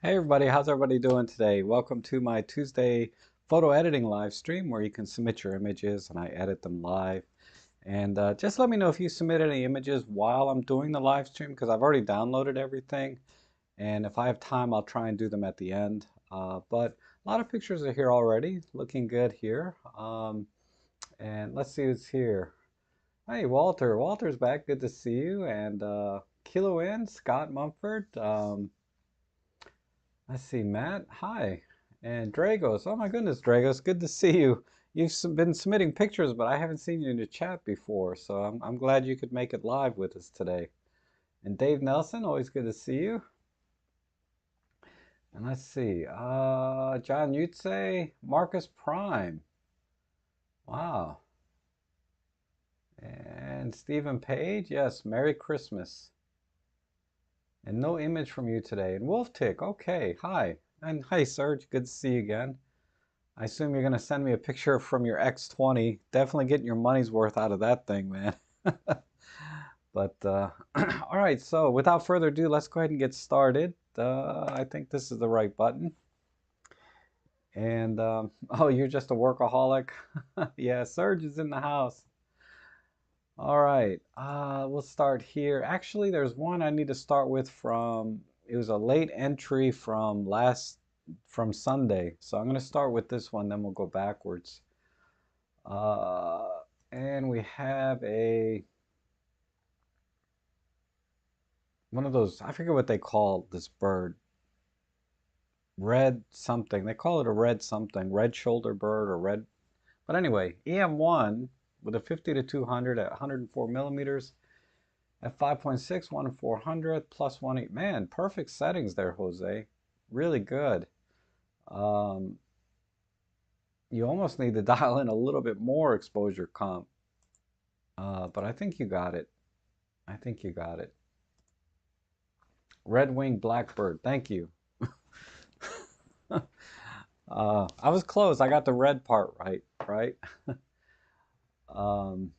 Hey everybody, how's everybody doing today? Welcome to my Tuesday photo editing live stream where you can submit your images and I edit them live. And just let me know if you submit any images while I'm doing the live stream because I've already downloaded everything. And if I have time, I'll try and do them at the end. But a lot of pictures are here already, looking good here. And let's see who's here. Hey Walter, Walter's back, good to see you. And Kilo in, Scott Mumford. Let's see, Matt. Hi. And Dragos. Oh my goodness, Dragos. Good to see you. You've been submitting pictures, but I haven't seen you in the chat before, so I'm glad you could make it live with us today. And Dave Nelson, always good to see you. And let's see, John Yutze, Marcus Prime. Wow. And Stephen Page, yes, Merry Christmas. And no image from you today. And Wolf Tick, okay, hi. And hi, Serge, good to see you again. I assume you're going to send me a picture from your X20. Definitely getting your money's worth out of that thing, man. But, all right, so without further ado, let's go ahead and get started. I think this is the right button. And, oh, you're just a workaholic? Yeah, Serge is in the house. All right, we'll start here. Actually, there's one I need to start with from, it was a late entry from Sunday. So I'm going to start with this one, then we'll go backwards. Uh, and we have one of those, I forget what they call this bird. Red something. They call it a red something, red shoulder bird or red. But anyway, EM1 with a 50 to 200 at 104 millimeters at 5.6, 1 400 plus 1 8. Man, perfect settings there, Jose. Really good. Um, you almost need to dial in a little bit more exposure comp. But I think you got it. I think you got it. Red-winged blackbird. Thank you. I was close. I got the red part right, right? Um,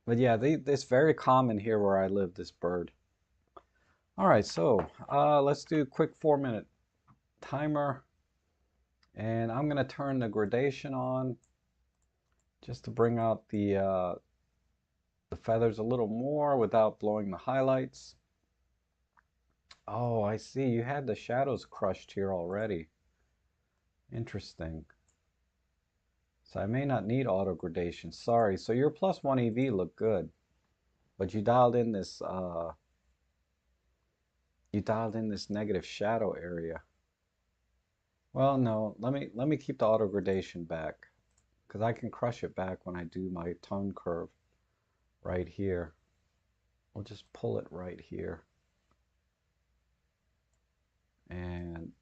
but yeah, it's very common here where I live, this bird. All right, so let's do a quick 4-minute timer. And I'm going to turn the gradation on just to bring out the feathers a little more without blowing the highlights. Oh, I see. You had the shadows crushed here already. Interesting. So I may not need auto gradation. Sorry. So your +1 EV looked good, but you dialed in this negative shadow area. Well, no. Let me keep the auto gradation back because I can crush it back when I do my tone curve right here. We'll just pull it right here. And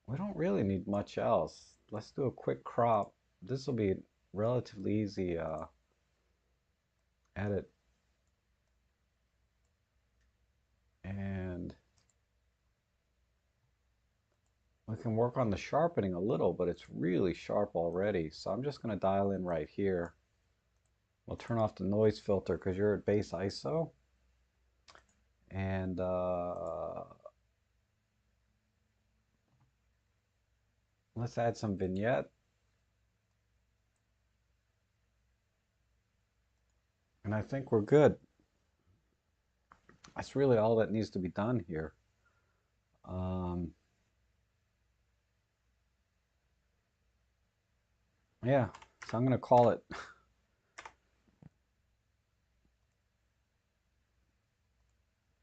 we don't really need much else. Let's do a quick crop. This will be relatively easy edit. And we can work on the sharpening a little, but it's really sharp already. So I'm just going to dial in right here. We'll turn off the noise filter because you're at base ISO. And let's add some vignette. And I think we're good. That's really all that needs to be done here. Yeah, so I'm going to call it.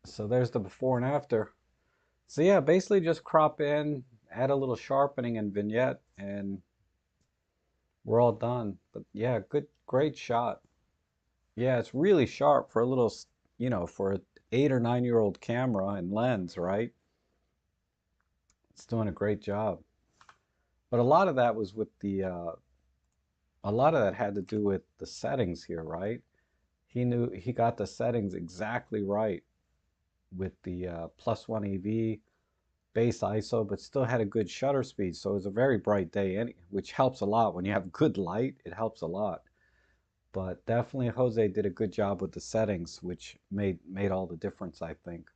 So there's the before and after. So yeah, basically just crop in, add a little sharpening and vignette, and we're all done. But yeah, great shot. Yeah, it's really sharp for a little, for an 8 or 9 year old camera and lens, right? It's doing a great job. But a lot of that was with a lot of that had to do with the settings here, right? He got the settings exactly right with the +1 EV, base ISO, but still had a good shutter speed. So it was a very bright day, which helps a lot. When you have good light, it helps a lot. But definitely Jose did a good job with the settings, which made all the difference, I think.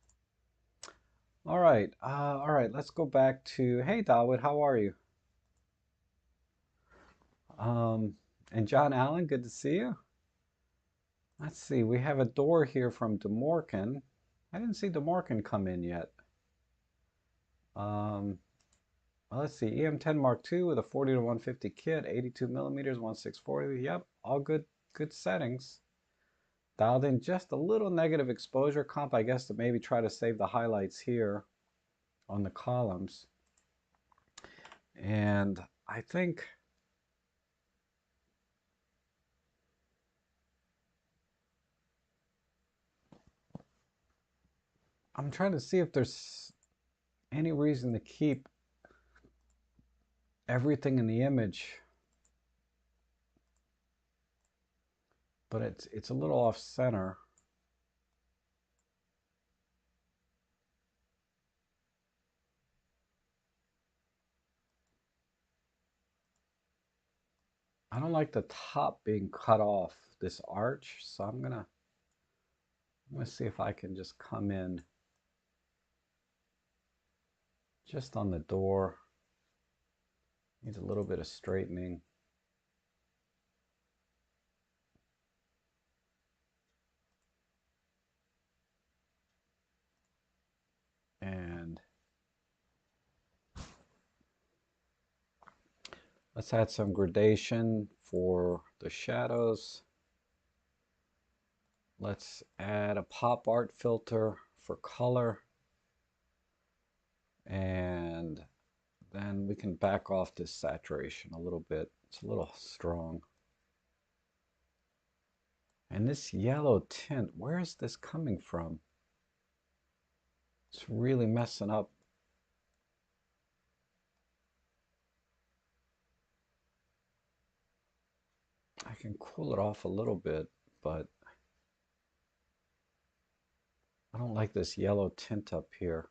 All right, let's go back to, hey, Dawood, how are you? Um, and John Allen, good to see you. Let's see, we have a door here from DeMorcan. I didn't see DeMorcan come in yet. Um, well, let's see, EM10 Mark II with a 40 to 150 kit, 82 millimeters, 1640. Yep, all good settings. Dialed in just a little negative exposure comp, I guess, to maybe try to save the highlights here on the columns. And I think I'm trying to see if there's any reason to keep everything in the image, but it's a little off center. I don't like the top being cut off, this arch, so I'm gonna see if I can just come in just on the door. Needs a little bit of straightening. And let's add some gradation for the shadows. Let's add a pop art filter for color. And then we can back off this saturation a little bit. It's a little strong. And this yellow tint, where is this coming from? It's really messing up. I can cool it off a little bit, but I don't like this yellow tint up here.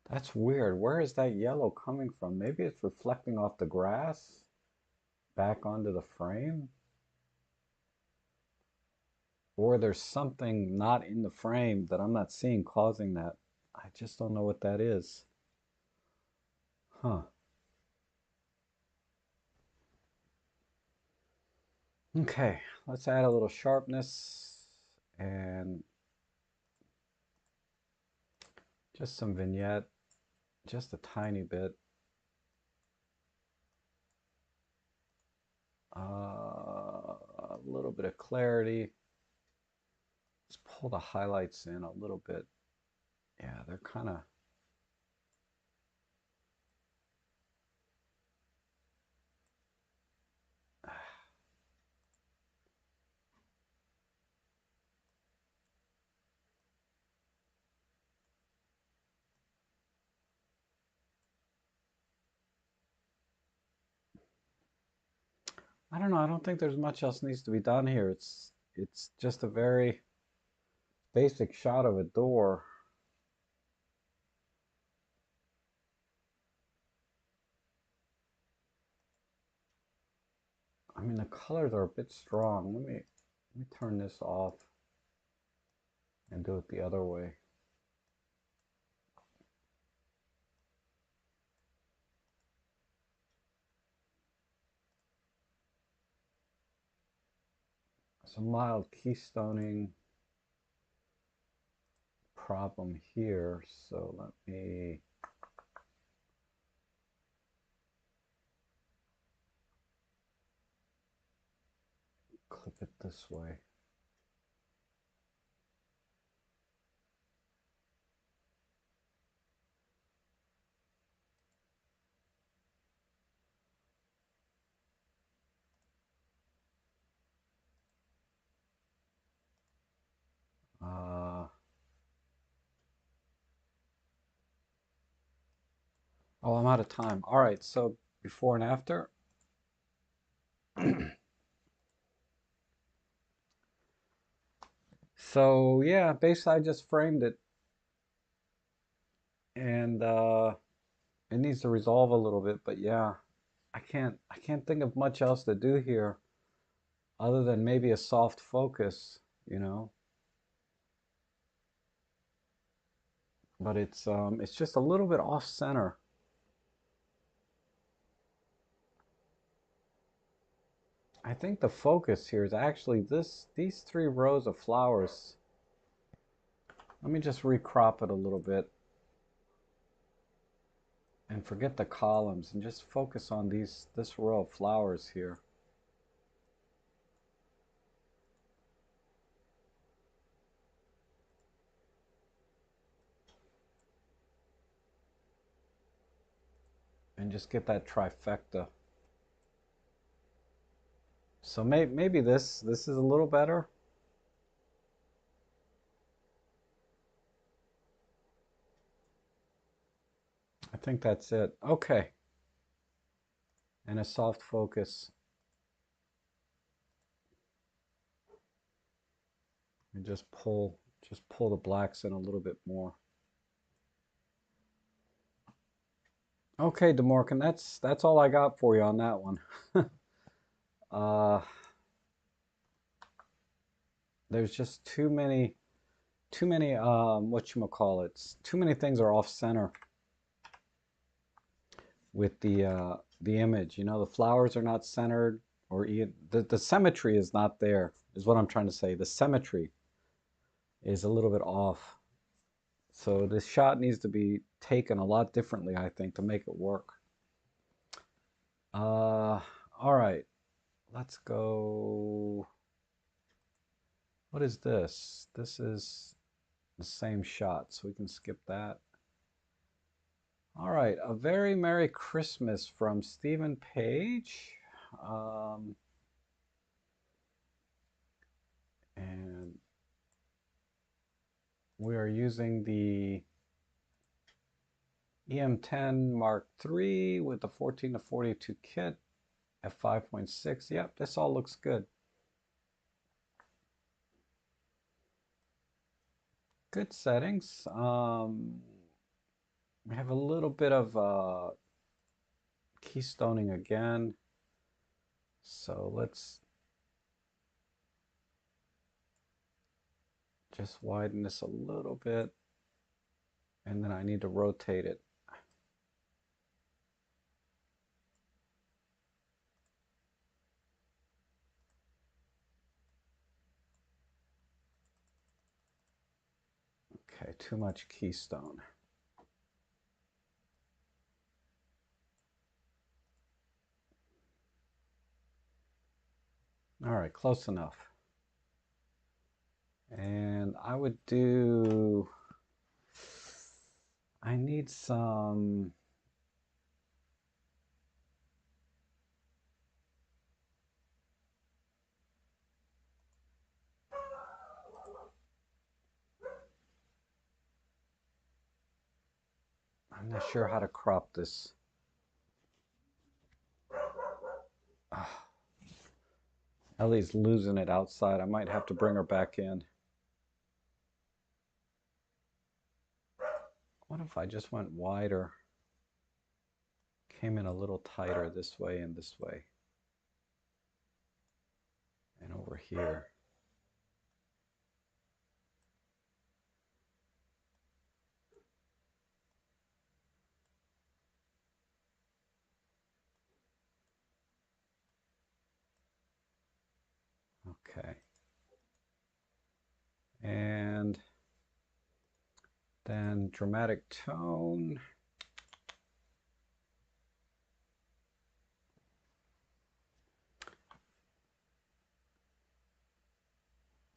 That's weird. Where is that yellow coming from? Maybe it's reflecting off the grass back onto the frame? Or there's something not in the frame that I'm not seeing causing that. I just don't know what that is. Huh. Okay, let's add a little sharpness and just some vignette, just a tiny bit. A little bit of clarity. Let's pull the highlights in a little bit. Yeah, they're kind of, I don't know. I don't think there's much else needs to be done here. It's just a very basic shot of a door. I mean, the colors are a bit strong. Let me turn this off and do it the other way. Some mild keystoning problem here. So let me clip it this way. Uh, oh, I'm out of time. All right, so before and after. So yeah, basically I just framed it and it needs to resolve a little bit, but yeah, I can't think of much else to do here other than maybe a soft focus, you know. but it's just a little bit off center. I think the focus here is actually these three rows of flowers. Let me just recrop it a little bit and forget the columns and just focus on this row of flowers here. And just get that trifecta. So maybe this is a little better. I think that's it. Okay. And a soft focus. And just pull the blacks in a little bit more. Okay, DeMorgan, that's all I got for you on that one. uh, there's just too many whatchamacallits. Too many things are off center with the image. You know, the flowers are not centered, or even the symmetry is not there, is what I'm trying to say. The symmetry is a little bit off. So this shot needs to be taken a lot differently, I think, to make it work. All right, let's go. What is this? This is the same shot, so we can skip that. All right, a very Merry Christmas from Stephen Page. Um, and we are using the EM10 Mark III with the 14 to 42 kit at 5.6. Yep, this all looks good. Good settings. We have a little bit of keystoning again. So let's just widen this a little bit. And then I need to rotate it. Okay, too much keystone. All right, close enough. And I would do, I need some, I'm not sure how to crop this. Ellie's losing it outside. I might have to bring her back in. What if I just went wider? Came in a little tighter this way and this way. And over here. Okay. And then dramatic tone.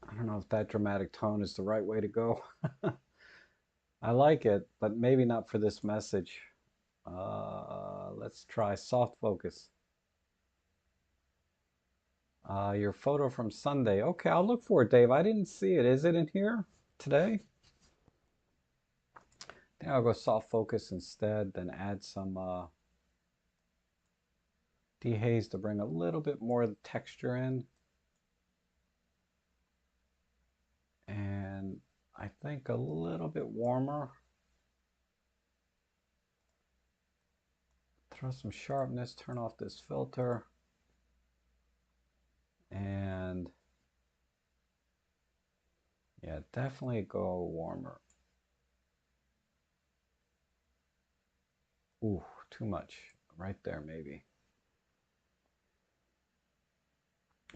I don't know if that dramatic tone is the right way to go. I like it, but maybe not for this message. Let's try soft focus. Your photo from Sunday. Okay, I'll look for it, Dave. I didn't see it. Is it in here today? I think I'll go soft focus instead, then add some dehaze to bring a little bit more of the texture in. And I think a little bit warmer. Throw some sharpness, turn off this filter. And yeah, definitely go warmer. Ooh, too much. Right there, maybe.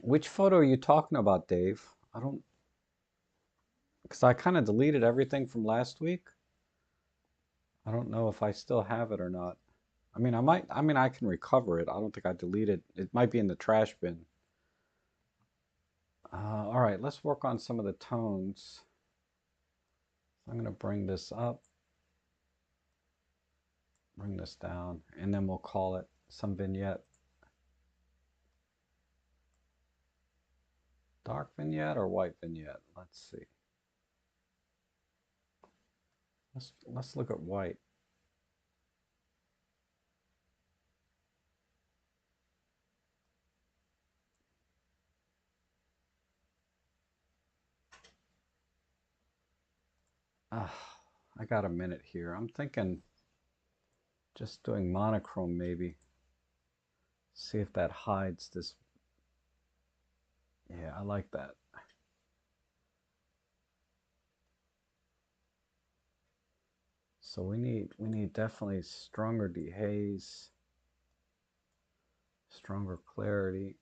Which photo are you talking about, Dave? I don't, because I kind of deleted everything from last week. I don't know if I still have it or not. I mean, I can recover it. I don't think I deleted it. It might be in the trash bin. All right, let's work on some of the tones. I'm going to bring this up, bring this down, and then we'll call it some vignette. Dark vignette or white vignette? Let's see. Let's look at white. I got a minute here. I'm thinking just doing monochrome maybe. See if that hides this. Yeah, I like that. So we need definitely stronger dehaze, stronger clarity.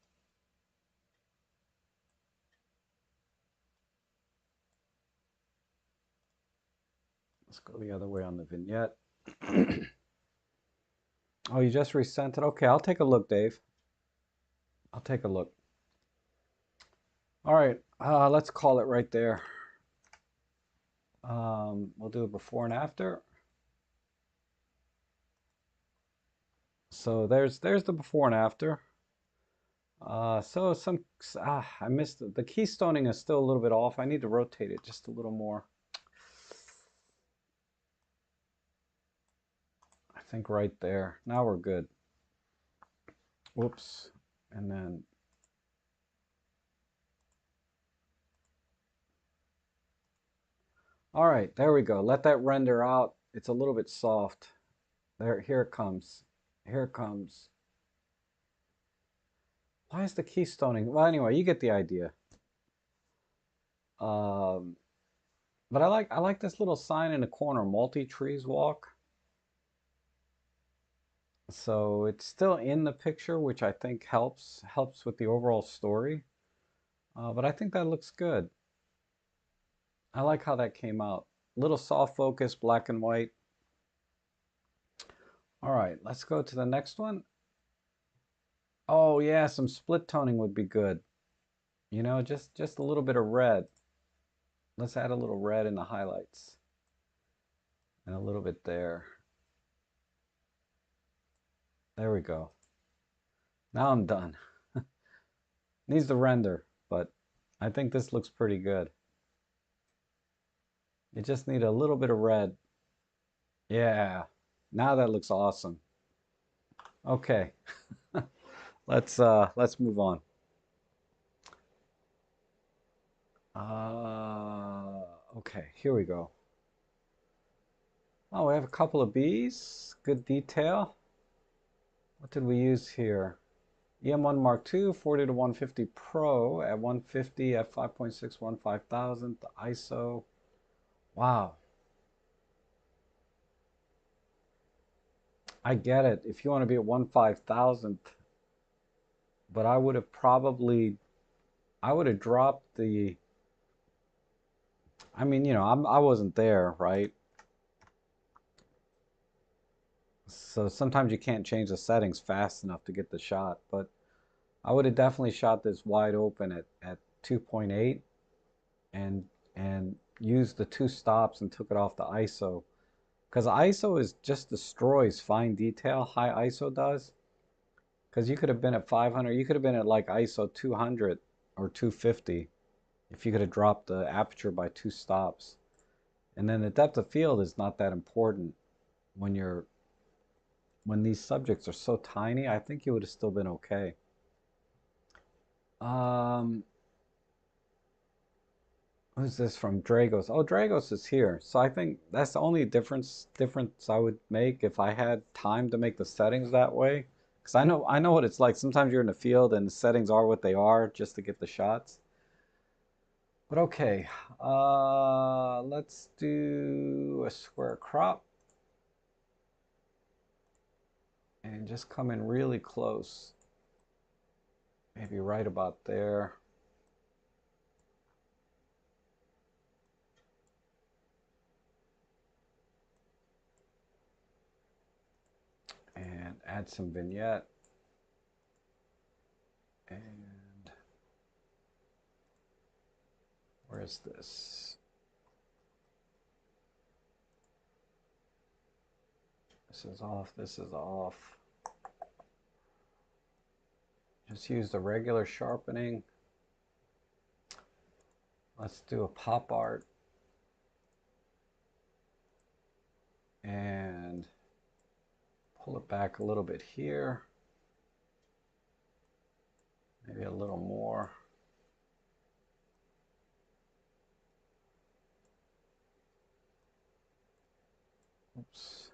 Let's go the other way on the vignette. Oh, you just resent it? Okay, I'll take a look, Dave. I'll take a look. All right, let's call it right there. We'll do a before and after. So there's the before and after. So I missed the keystoning is still a little bit off. I need to rotate it just a little more. I think right there. Now we're good. Whoops. And then all right, there we go. Let that render out. It's a little bit soft. There, here it comes. Here it comes. Why is the keystoning? Well, anyway, you get the idea. Um, but I like this little sign in the corner, multi-trees walk. So it's still in the picture, which I think helps with the overall story. But I think that looks good. I like how that came out. Little soft focus, black and white. All right, let's go to the next one. Oh yeah, some split toning would be good. You know, just a little bit of red. Let's add a little red in the highlights. And a little bit there. There we go. Now I'm done. Needs to render, but I think this looks pretty good. You just need a little bit of red. Yeah. Now that looks awesome. Okay. Let's move on. Okay, here we go. Oh, we have a couple of bees. Good detail. What did we use here? EM1 Mark II, 40 to 150 Pro at 150 at 5.61 5000. The ISO. Wow. I get it. If you want to be at 1/5000th, but I would have dropped the. I mean, I wasn't there, right? So sometimes you can't change the settings fast enough to get the shot, but I would have definitely shot this wide open at 2.8 and used the two stops and took it off the ISO. Because ISO is just destroys fine detail, high ISO does. Because you could have been at 500, you could have been at like ISO 200 or 250 if you could have dropped the aperture by two stops. And then the depth of field is not that important when these subjects are so tiny. I think you would have still been okay. Um, who's this from? Dragos. Oh, Dragos is here. So I think that's the only difference I would make if I had time to make the settings that way. Because I know what it's like. Sometimes you're in the field and the settings are what they are just to get the shots. But okay, let's do a square crop. and just come in really close, maybe right about there. And add some vignette. And where is this? This is off, this is off. Just use the regular sharpening. Let's do a pop art. And pull it back a little bit here. Maybe a little more. Oops.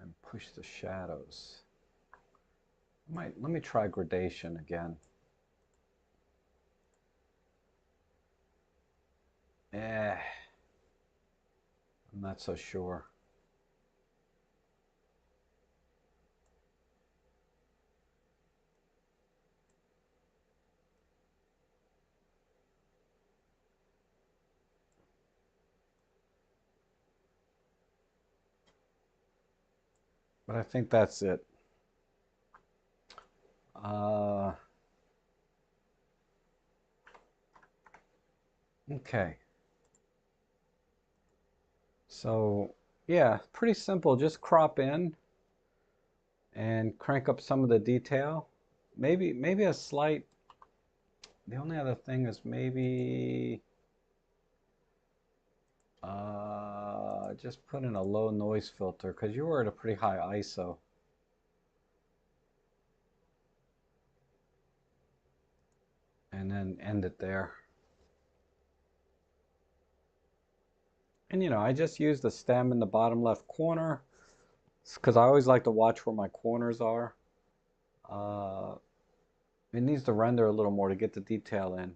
And push the shadows. Let me try gradation again. I'm not so sure. But I think that's it. Okay. So yeah, pretty simple. Just crop in and crank up some of the detail. Maybe a slight. The only other thing is maybe just put in a low noise filter because you were at a pretty high ISO. And then end it there. And you know, I just use the stem in the bottom left corner because I always like to watch where my corners are. It needs to render a little more to get the detail in.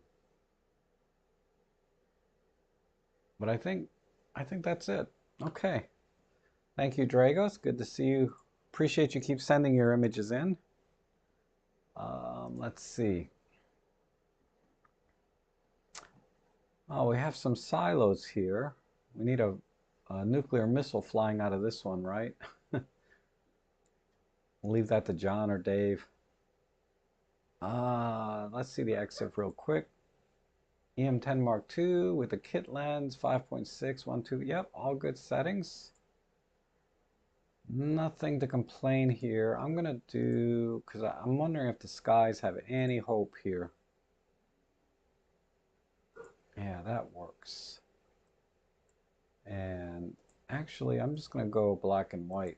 But I think that's it. Okay. Thank you, Dragos. Good to see you. Appreciate you keep sending your images in. Let's see. Oh, we have some silos here. We need a nuclear missile flying out of this one, right? We'll leave that to John or Dave. Let's see the EXIF real quick. EM10 Mark II with a kit lens, 5.6, 1.2. Yep, all good settings. Nothing to complain here. I'm going to do, because I'm wondering if the skies have any hope here. Yeah, that works. And actually, I'm just going to go black and white.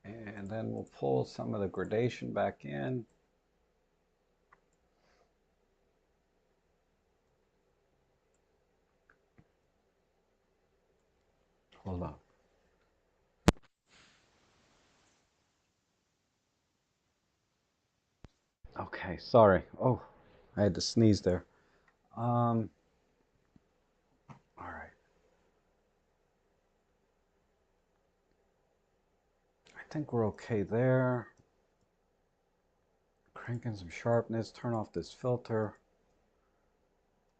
And then we'll pull some of the gradation back in. Hold on. Okay, sorry. Oh, I had to sneeze there. All right. I think we're okay there. Crank in some sharpness, turn off this filter.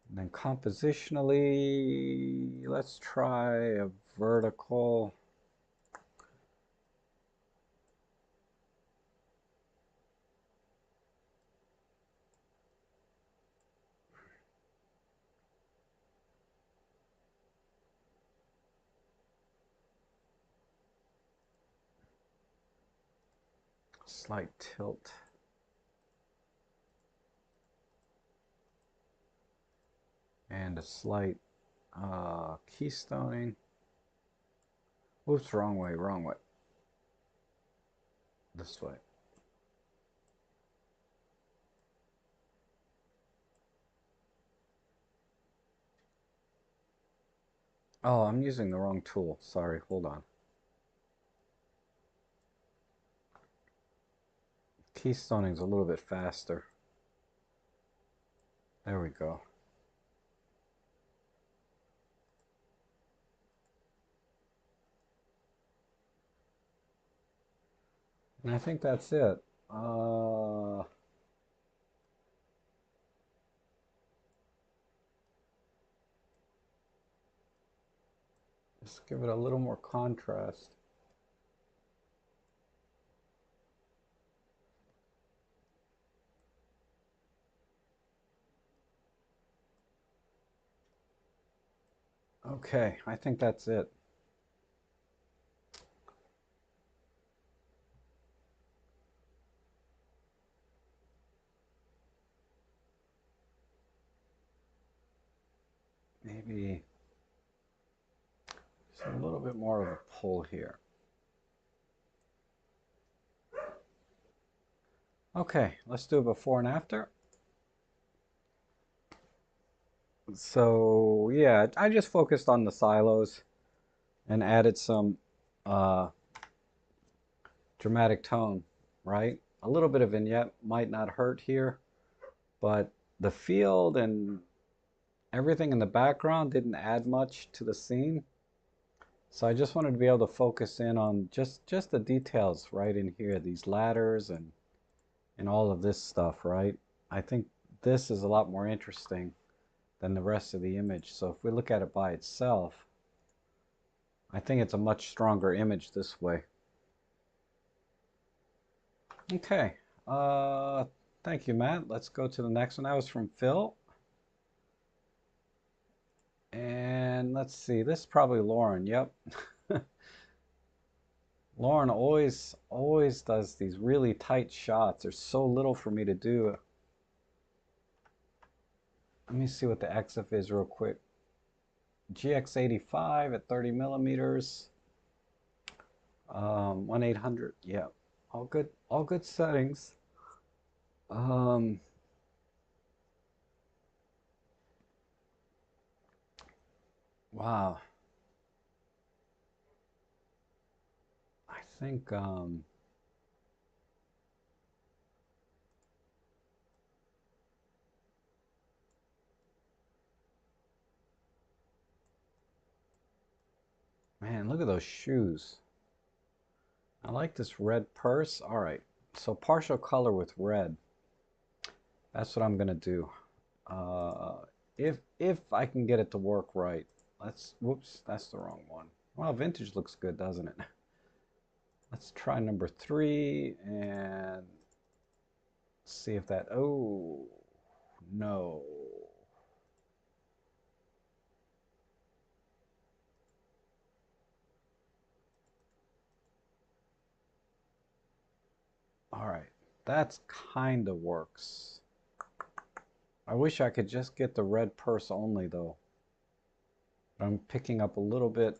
And then compositionally, let's try a vertical. Slight tilt. And a slight keystoning. Oops, wrong way, wrong way. This way. Oh, I'm using the wrong tool. Sorry, hold on. keystoning is a little bit faster. There we go. And I think that's it. Just give it a little more contrast. Okay, I think that's it. Maybe just a little bit more of a pull here. Okay, let's do a before and after. So yeah, I just focused on the silos and added some uh, dramatic tone, right? A little bit of vignette might not hurt here, but the field and everything in the background didn't add much to the scene. So I just wanted to be able to focus in on just the details right in here, these ladders and all of this stuff, right? I think this is a lot more interesting than the rest of the image. So if we look at it by itself, I think it's a much stronger image this way. Okay, uh, thank you, Matt. Let's go to the next one. That was from Phil. And let's see, this is probably Lauren. Yep. Lauren always does these really tight shots. There's so little for me to do. Let me see what the EXIF is real quick. GX85 at 30 millimeters. 1/800. Yeah, all good settings. Um, wow. I think man, look at those shoes. I like this red purse. All right, so partial color with red. That's what I'm gonna do. Uh, if I can get it to work right. Whoops, that's the wrong one. Well, vintage looks good, doesn't it? Let's try number 3 and see if that, oh, no. All right, that's kind of works. I wish I could just get the red purse only though. I'm picking up a little bit,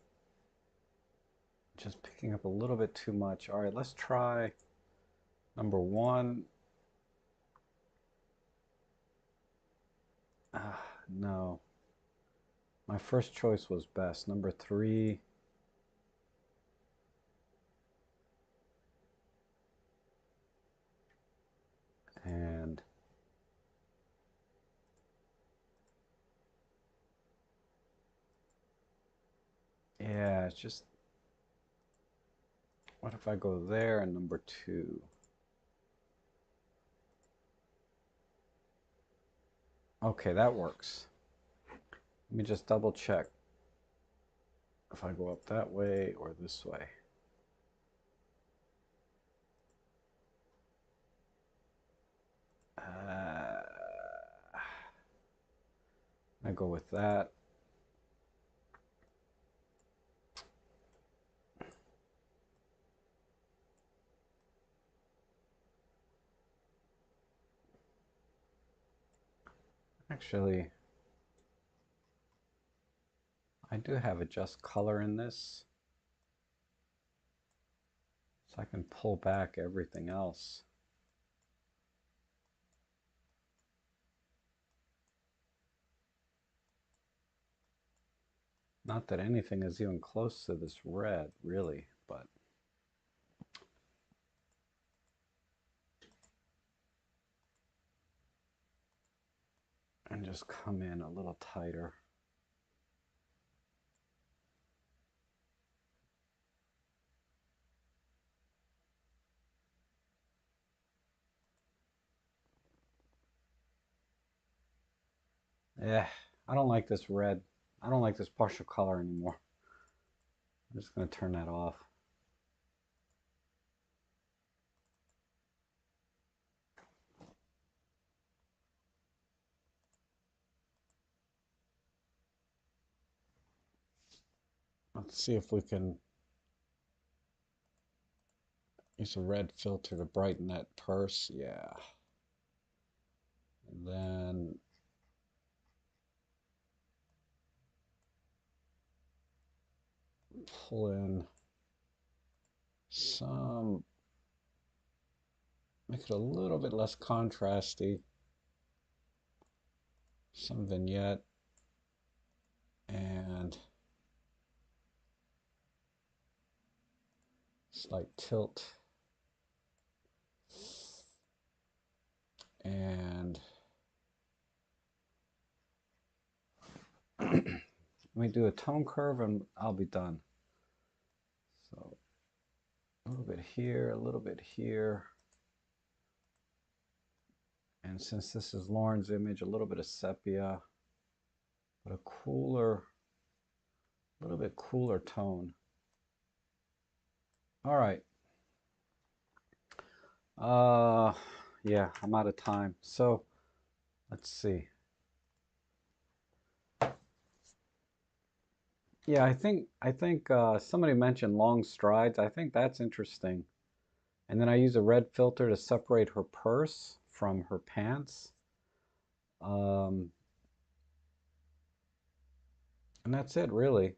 just picking up a little bit too much. All right, let's try number 1. No, my first choice was best. Number 3. And yeah, it's just, what if I go there and number 2? Okay, that works. Let me just double check if I go up that way or this way. I go with that. Actually, I do have adjust color in this, so I can pull back everything else. Not that anything is even close to this red, really, but and just come in a little tighter. Yeah, I don't like this red. I don't like this partial color anymore. I'm just going to turn that off. Let's see if we can use a red filter to brighten that purse. Yeah. And then pull in some, make it a little bit less contrasty, some vignette, and slight tilt, and let me do a tone curve and I'll be done. So a little bit here, a little bit here. And since this is Lauren's image, a little bit of sepia, but a cooler, a little bit cooler tone. All right. Yeah, I'm out of time. So let's see. Yeah, I think somebody mentioned long strides. I think that's interesting. And then I use a red filter to separate her purse from her pants. Um, and that's it, really.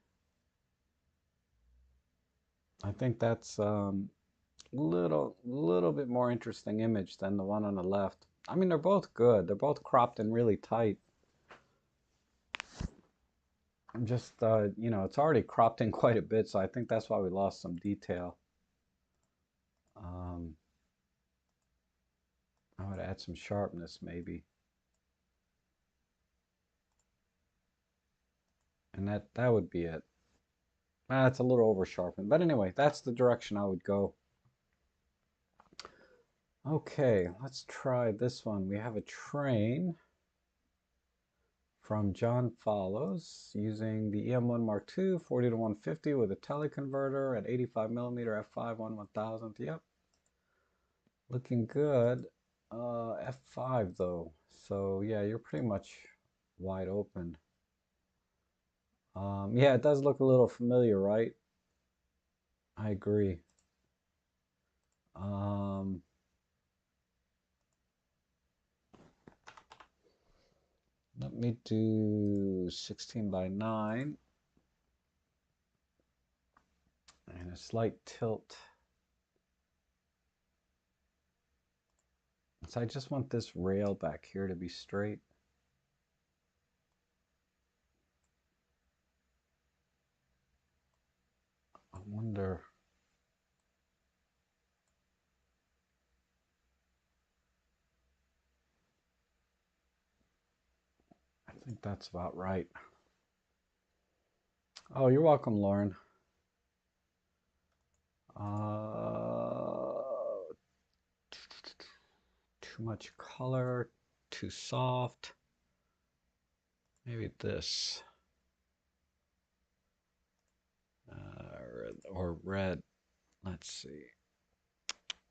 I think that's little bit more interesting image than the one on the left. I mean, they're both good. They're both cropped and really tight. I'm just, you know, it's already cropped in quite a bit, so I think that's why we lost some detail. Um, I would add some sharpness maybe. And that would be it. It's a little over sharpened. But anyway, that's the direction I would go. Okay, let's try this one. We have a train from John Follows using the EM1 Mark II 40 to 150 with a teleconverter at 85 millimeter f5 1/1000th. Yep, looking good. F5 though, so yeah, you're pretty much wide open. Yeah, it does look a little familiar, right? I agree. Let me do 16 by 9 and a slight tilt. So I just want this rail back here to be straight. I wonder. I think that's about right. Oh, you're welcome, Lauren. Too much color, too soft. Maybe this. Or red. Let's see.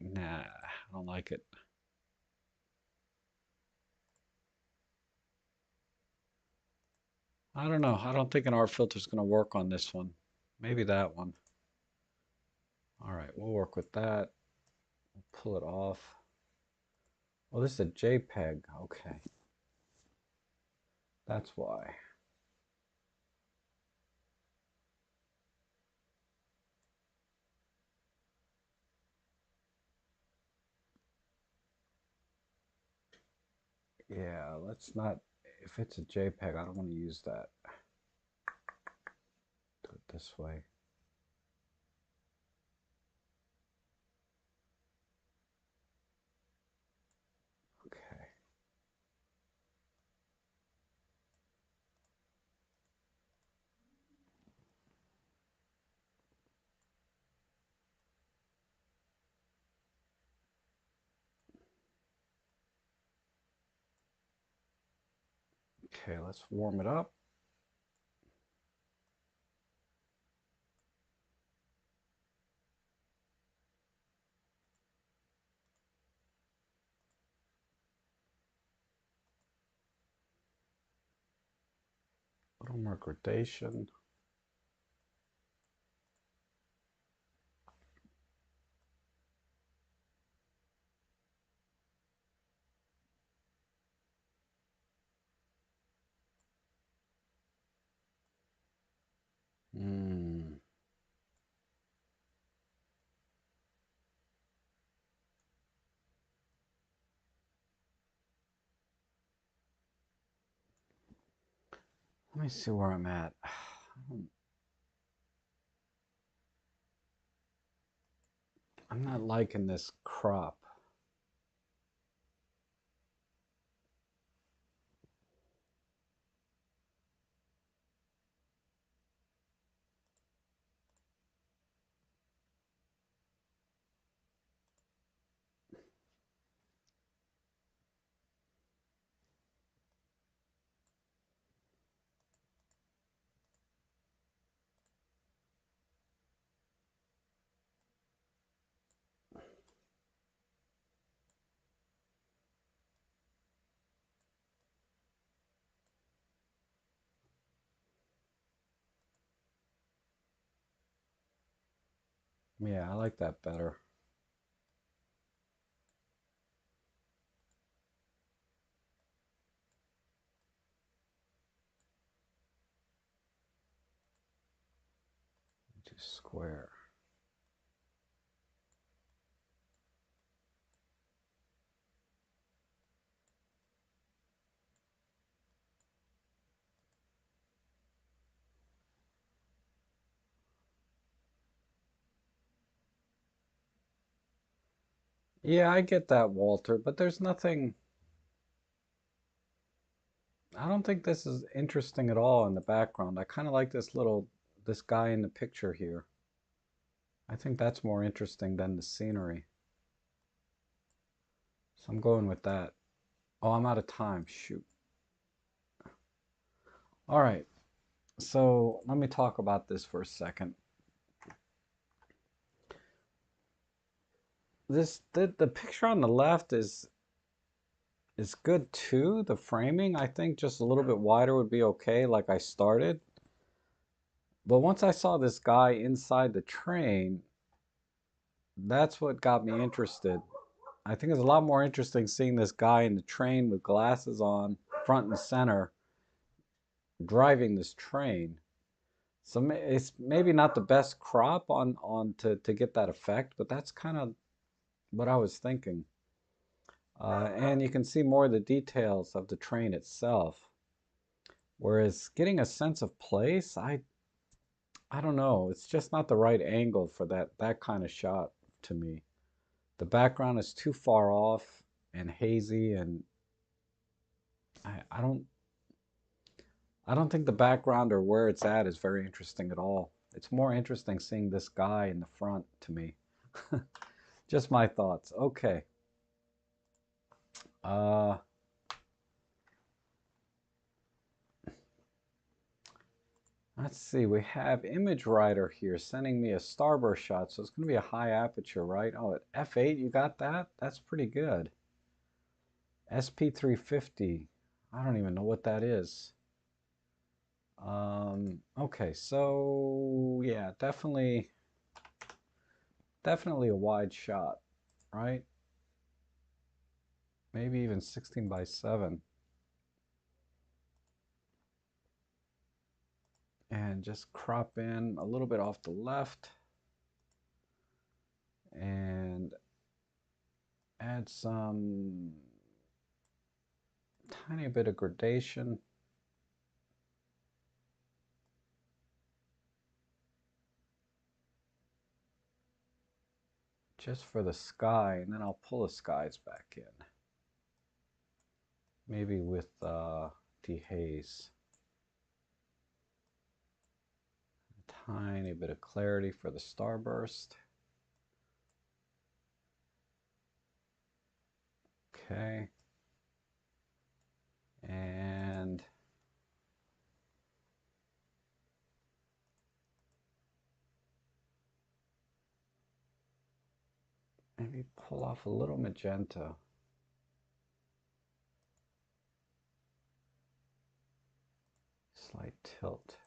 Nah, I don't like it. I don't know. I don't think an art filter is going to work on this one. Maybe that one. All right, we'll work with that. We'll pull it off. Oh, this is a JPEG. Okay. That's why. Yeah, let's not, if it's a JPEG, I don't want to use that. Do it this way. Okay. Okay, let's warm it up. A little more gradation. Hmm. Let me see where I'm at. I'm not liking this crop. Yeah, I like that better. Do square. Yeah, I get that, Walter, but there's nothing. I don't think this is interesting at all in the background. I kind of like this guy in the picture here. I think that's more interesting than the scenery. So I'm going with that. Oh, I'm out of time. Shoot. All right. So let me talk about this for a second. The picture on the left is good too. The framing, I think just a little bit wider would be okay, like I started. But once I saw this guy inside the train, that's what got me interested. I think it's a lot more interesting seeing this guy in the train with glasses on, front and center, driving this train. So it's maybe not the best crop on to get that effect, but that's kind of what I was thinking. And you can see more of the details of the train itself. Whereas getting a sense of place, I don't know. It's just not the right angle for that kind of shot to me. The background is too far off and hazy, and I I don't think the background or where it's at is very interesting at all. It's more interesting seeing this guy in the front to me. Just my thoughts. Okay. Uh, let's see. We have Image Writer here sending me a starburst shot, so it's going to be a high aperture, right? Oh, at f8, you got that? That's pretty good. SP350. I don't even know what that is. Okay, so yeah, definitely a wide shot, right? Maybe even 16 by 7. And just crop in a little bit off the left and add some tiny bit of gradation just for the sky, and then I'll pull the skies back in. Maybe with dehaze. A tiny bit of clarity for the starburst. Okay. And Maybe pull off a little magenta. Slight tilt.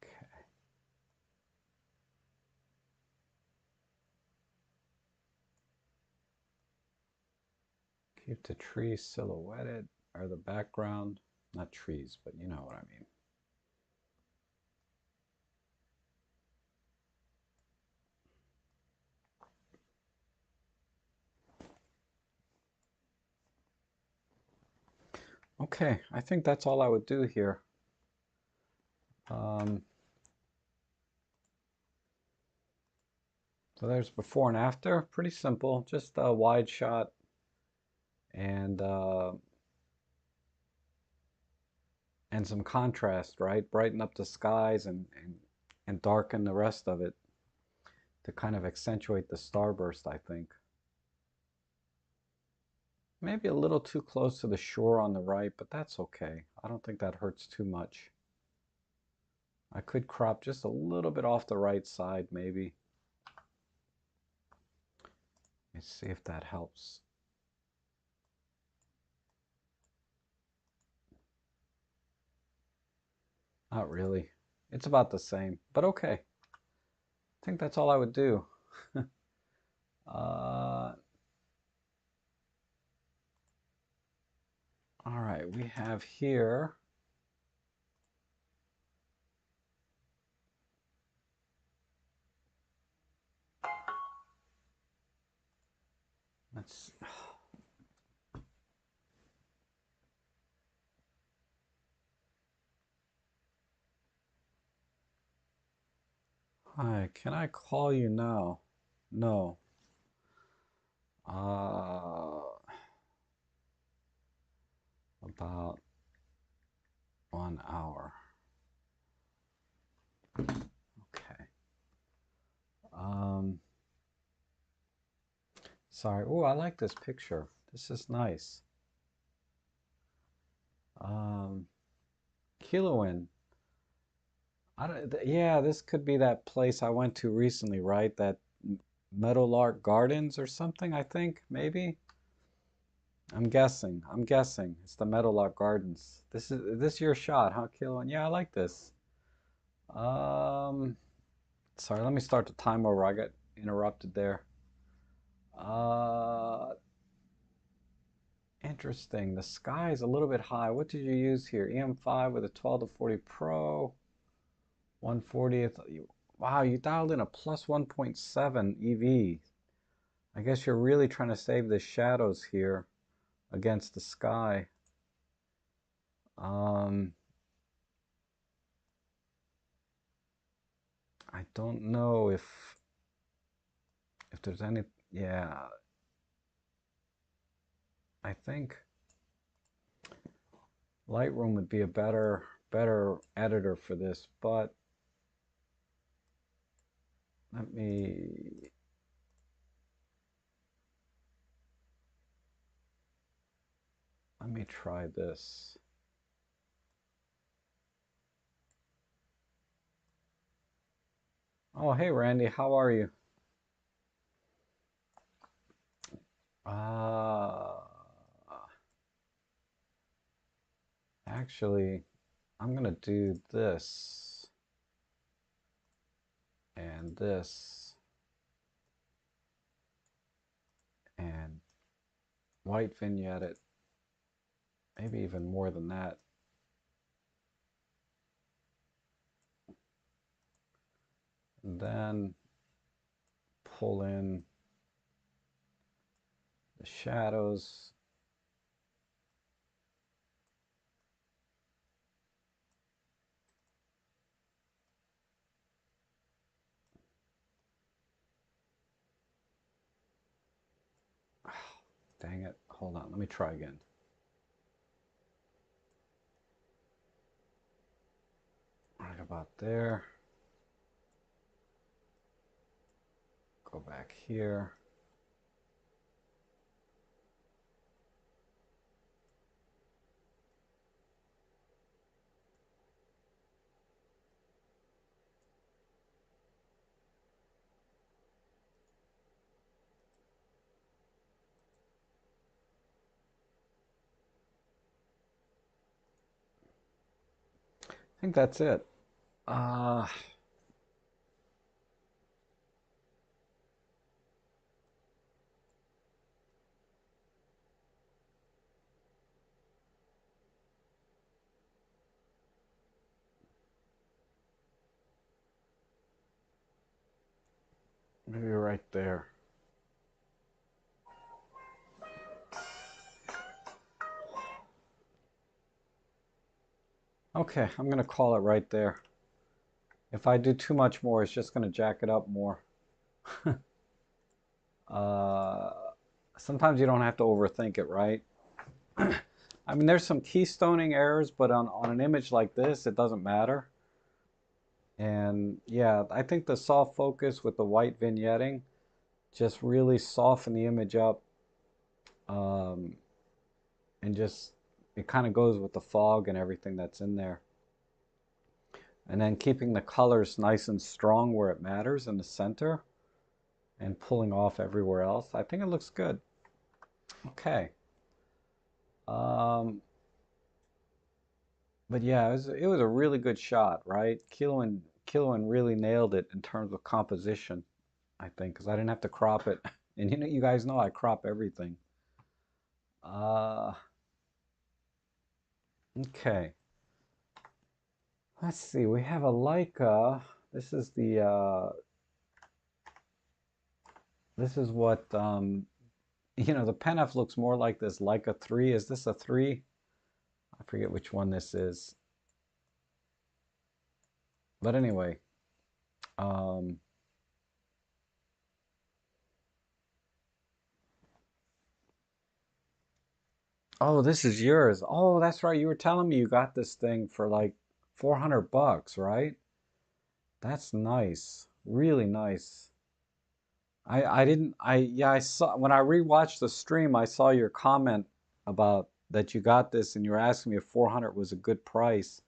Okay. Keep the trees silhouetted, or the background. Not trees, but you know what I mean. Okay, I think that's all I would do here. So there's before and after, pretty simple, just a wide shot and some contrast, right? Brighten up the skies and darken the rest of it to kind of accentuate the starburst, I think. Maybe a little too close to the shore on the right, but that's okay. I don't think that hurts too much. I could crop just a little bit off the right side, maybe. Let's see if that helps. Not really. It's about the same, but okay. I think that's all I would do. All right, we have here. Let's. Hi, can I call you now? No. About 1 hour. Okay. Sorry. Oh, I like this picture. This is nice. Kilauea. Yeah, this could be that place I went to recently, right? That Meadowlark Gardens or something, I think, maybe. I'm guessing. I'm guessing. It's the Meadowlark Gardens. This your shot, huh, Kilauea? Yeah, I like this. Um, Sorry, let me start the time over. I got interrupted there. Uh, Interesting. The sky is a little bit high. What did you use here? EM5 with a 12 to 40 Pro, 140th. Wow, you dialed in a plus 1.7 EV. I guess you're really trying to save the shadows here against the sky. Um, I don't know if there's any. Yeah, I think Lightroom would be a better editor for this, but let me try this. Oh, hey Randy, how are you? Uh, Actually, I'm gonna do this and this and white vignette it, maybe even more than that. And then pull in the shadows. Dang it. Hold on, let me try again. Right about there. Go back here. I think that's it. Uh, Maybe right there. Okay, I'm gonna call it right there. If I do too much more, it's just gonna jack it up more. Uh, Sometimes you don't have to overthink it, right? I mean, there's some keystoning errors, but on an image like this, it doesn't matter. And yeah, I think the soft focus with the white vignetting just really soften the image up, um, and just it kind of goes with the fog and everything that's in there. And then keeping the colors nice and strong where it matters in the center and pulling off everywhere else. I think it looks good. Okay. Um, but yeah, it was a really good shot, right? Kiloan really nailed it in terms of composition, I think, because I didn't have to crop it. And you guys know I crop everything. Uh, okay. Let's see. We have a Leica. This is this is what the Pen F looks more like this Leica 3. Is this a 3? I forget which one this is. But anyway, um, oh, this is yours. Oh, that's right. You were telling me you got this thing for like 400 bucks, right? That's nice. Really nice. I didn't I yeah, I saw when I rewatched the stream, I saw your comment about that you got this and you were asking me if 400 was a good price.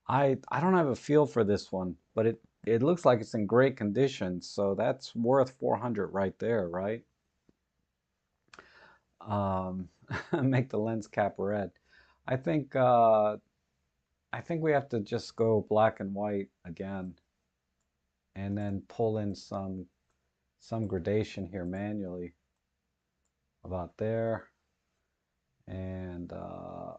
I don't have a feel for this one, but it looks like it's in great condition, so that's worth 400 right there, right? Um, make the lens cap red. I think uh, I think we have to just go black and white again, and then pull in some gradation here manually about there, and uh,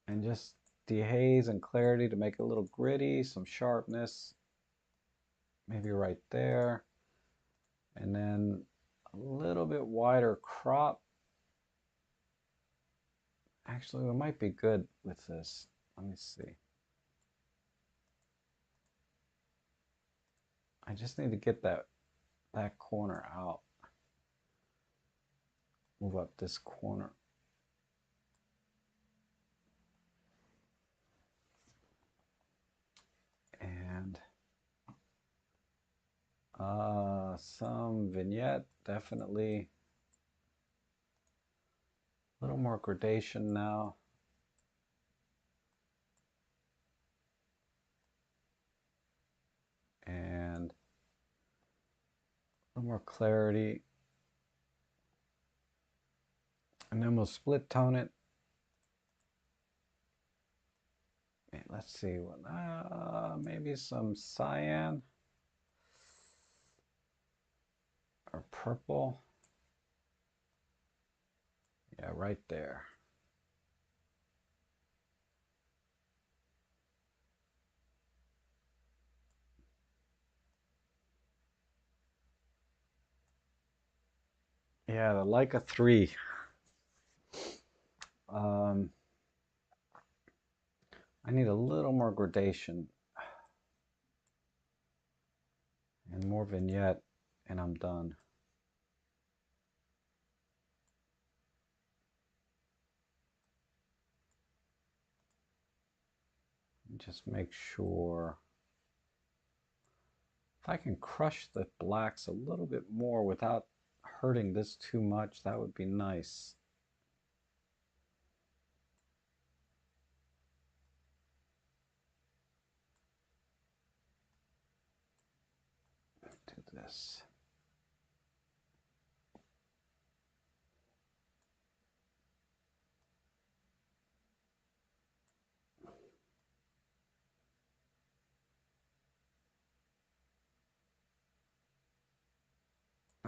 and just dehaze and clarity to make it a little gritty, some sharpness, maybe right there, and then a little bit wider crop. Actually, it might be good with this. Let me see. I just need to get that corner out. Move up this corner. And some vignette, definitely. A little more gradation now. And a little more clarity. And then we'll split tone it. And let's see, maybe some cyan or purple. Yeah, right there. Yeah, the Leica 3. Um, I need a little more gradation and more vignette, and I'm done. Just make sure if I can crush the blacks a little bit more without hurting this too much, that would be nice. Do this.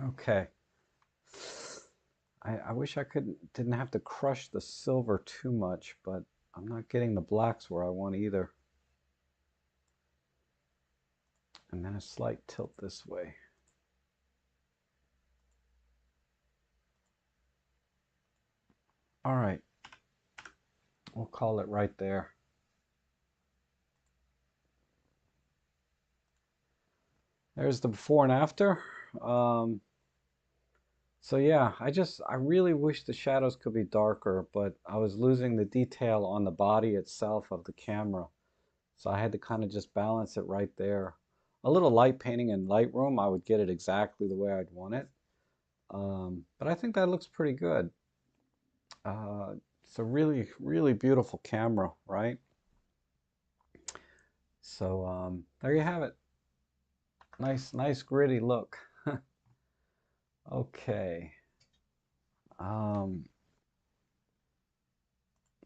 Okay. I wish I didn't have to crush the silver too much, but I'm not getting the blacks where I want either. And then a slight tilt this way. All right, we'll call it right there. There's the before and after. So yeah, I really wish the shadows could be darker, but I was losing the detail on the body itself of the camera. So I had to kind of just balance it right there. A little light painting in Lightroom, I would get it exactly the way I'd want it. But I think that looks pretty good. It's a really, really beautiful camera, right? So there you have it. Nice, nice gritty look. Okay. Um,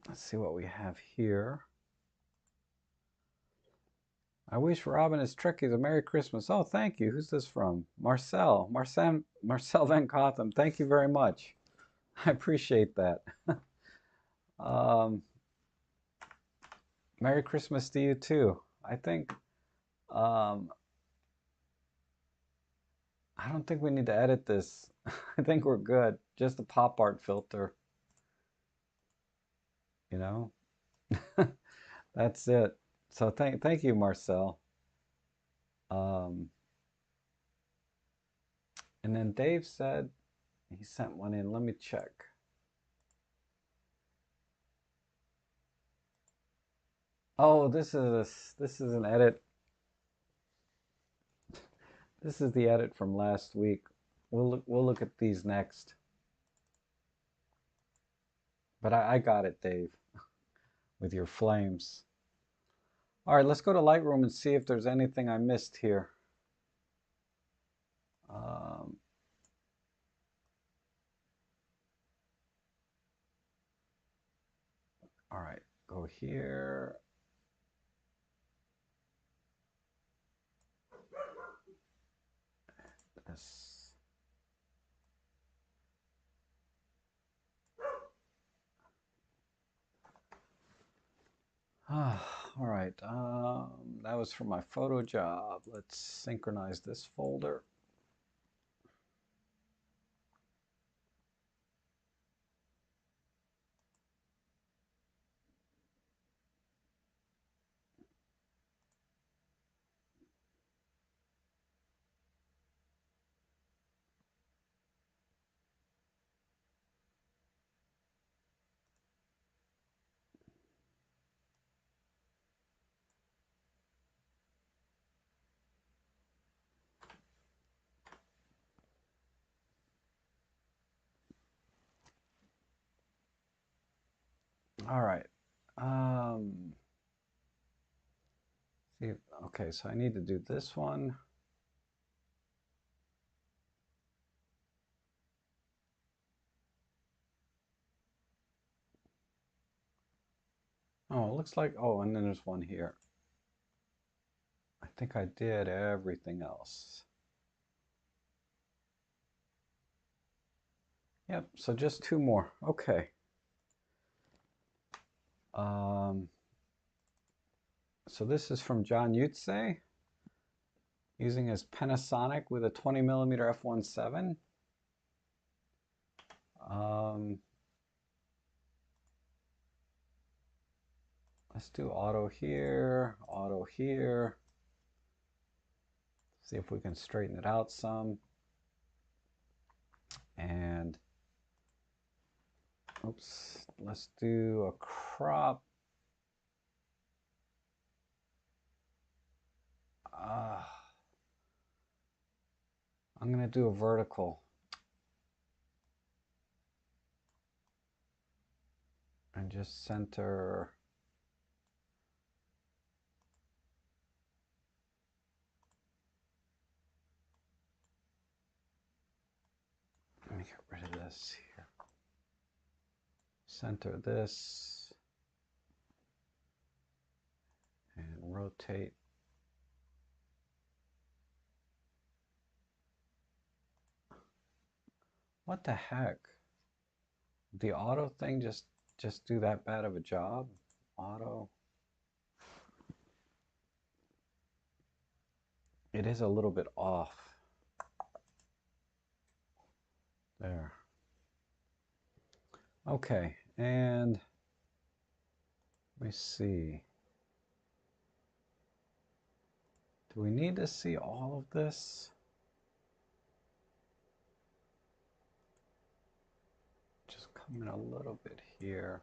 let's see what we have here. I wish Robin is tricky. A Merry Christmas. Oh, thank you. Who's this from? Marcel. Marcel Van Gotham. Thank you very much. I appreciate that. um, Merry Christmas to you too. I think um, I don't think we need to edit this. I think we're good. Just the pop art filter, you know. That's it. So thank you, Marcel. Um, and then Dave said he sent one in. Let me check. Oh, this is an edit. This is the edit from last week. We'll look at these next. But I got it, Dave, with your flames. All right, let's go to Lightroom and see if there's anything I missed here. Um, all right, go here. This. All right, that was for my photo job. Let's synchronize this folder. All right. See, okay, so I need to do this one. Oh, it looks like, oh, and then there's one here. I think I did everything else. Yep, so just two more. Okay. So this is from John Yutze, using his Panasonic with a 20mm f1.7. Let's do auto here, auto here. See if we can straighten it out some. And oops, let's do a crop. I'm gonna do a vertical and just center. Let me get rid of this here. Center this and rotate. What the heck? The auto thing just do that bad of a job? Auto. It is a little bit off. There. Okay, and let me see. Do we need to see all of this? Just come in a little bit here.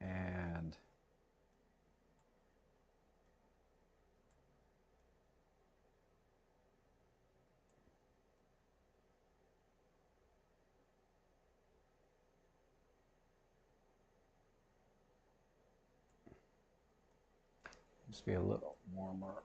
And just be a little warmer.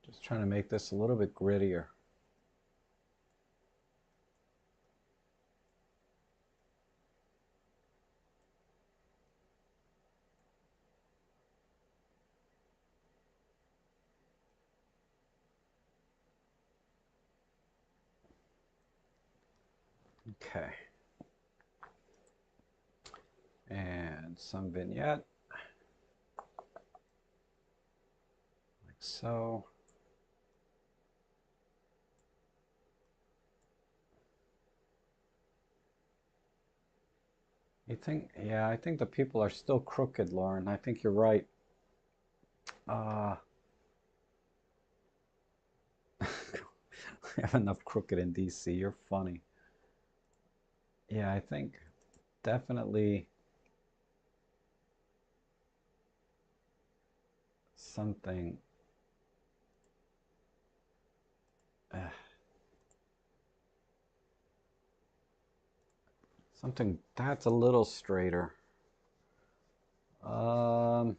Just trying to make this a little bit grittier. Okay. And some vignette, like so. You think, yeah, I think the people are still crooked, Lauren. I think you're right. I have enough crooked in DC. You're funny. Yeah, I think definitely something. Something that's a little straighter. Okay,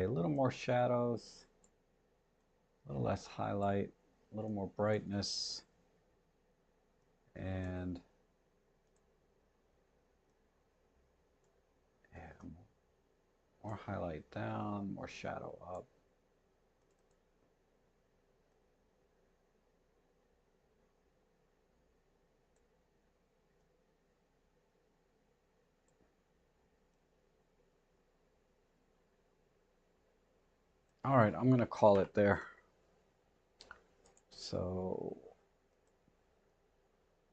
a little more shadows, a little less highlight, a little more brightness, and yeah, more highlight down, more shadow up. All right, I'm gonna call it there. So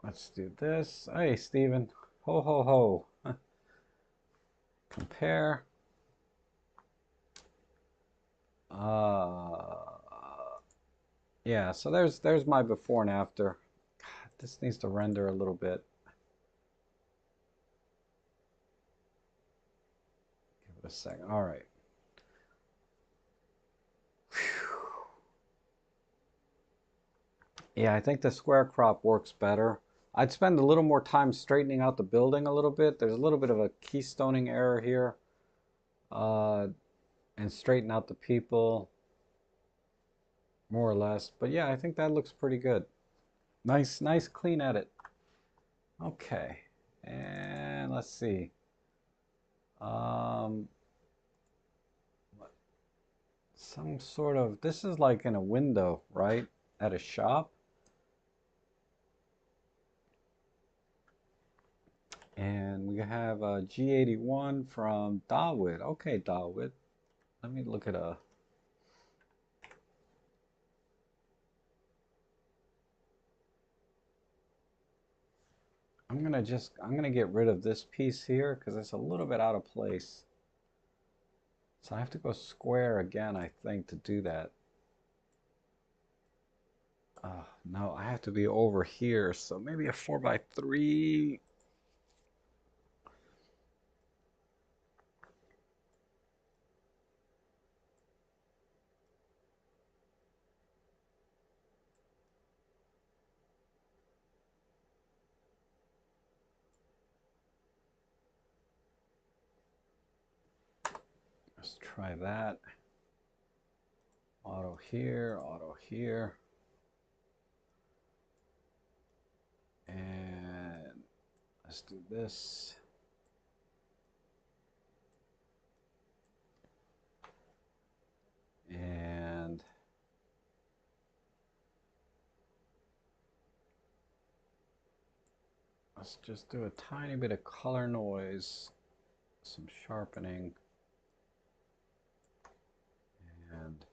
let's do this. Hey, Steven. Ho, ho, ho. Compare. Yeah, so there's my before and after. God, this needs to render a little bit. Give it a second. All right. Yeah, I think the square crop works better. I'd spend a little more time straightening out the building a little bit. There's a little bit of a keystoning error here. And straighten out the people, more or less. But yeah, I think that looks pretty good. Nice, nice clean edit. Okay, and let's see. Um, some sort of, this is like in a window, right? At a shop. And we have a G81 from Dawood. Okay, Dawood. Let me look at a. I'm gonna get rid of this piece here because it's a little bit out of place. So I have to go square again, I think, to do that. No, I have to be over here. So maybe a 4x3. Let's try that. Auto here, auto here. And let's do this. And let's just do a tiny bit of color noise, some sharpening, and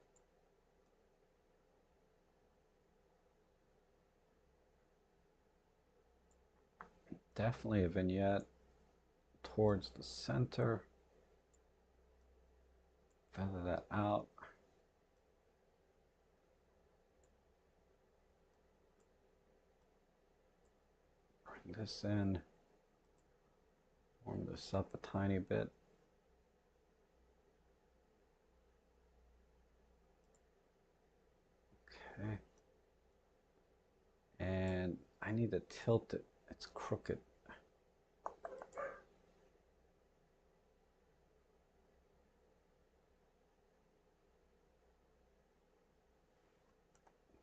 definitely a vignette towards the center. Feather that out. Bring this in. Warm this up a tiny bit. Okay. And I need to tilt it. It's crooked.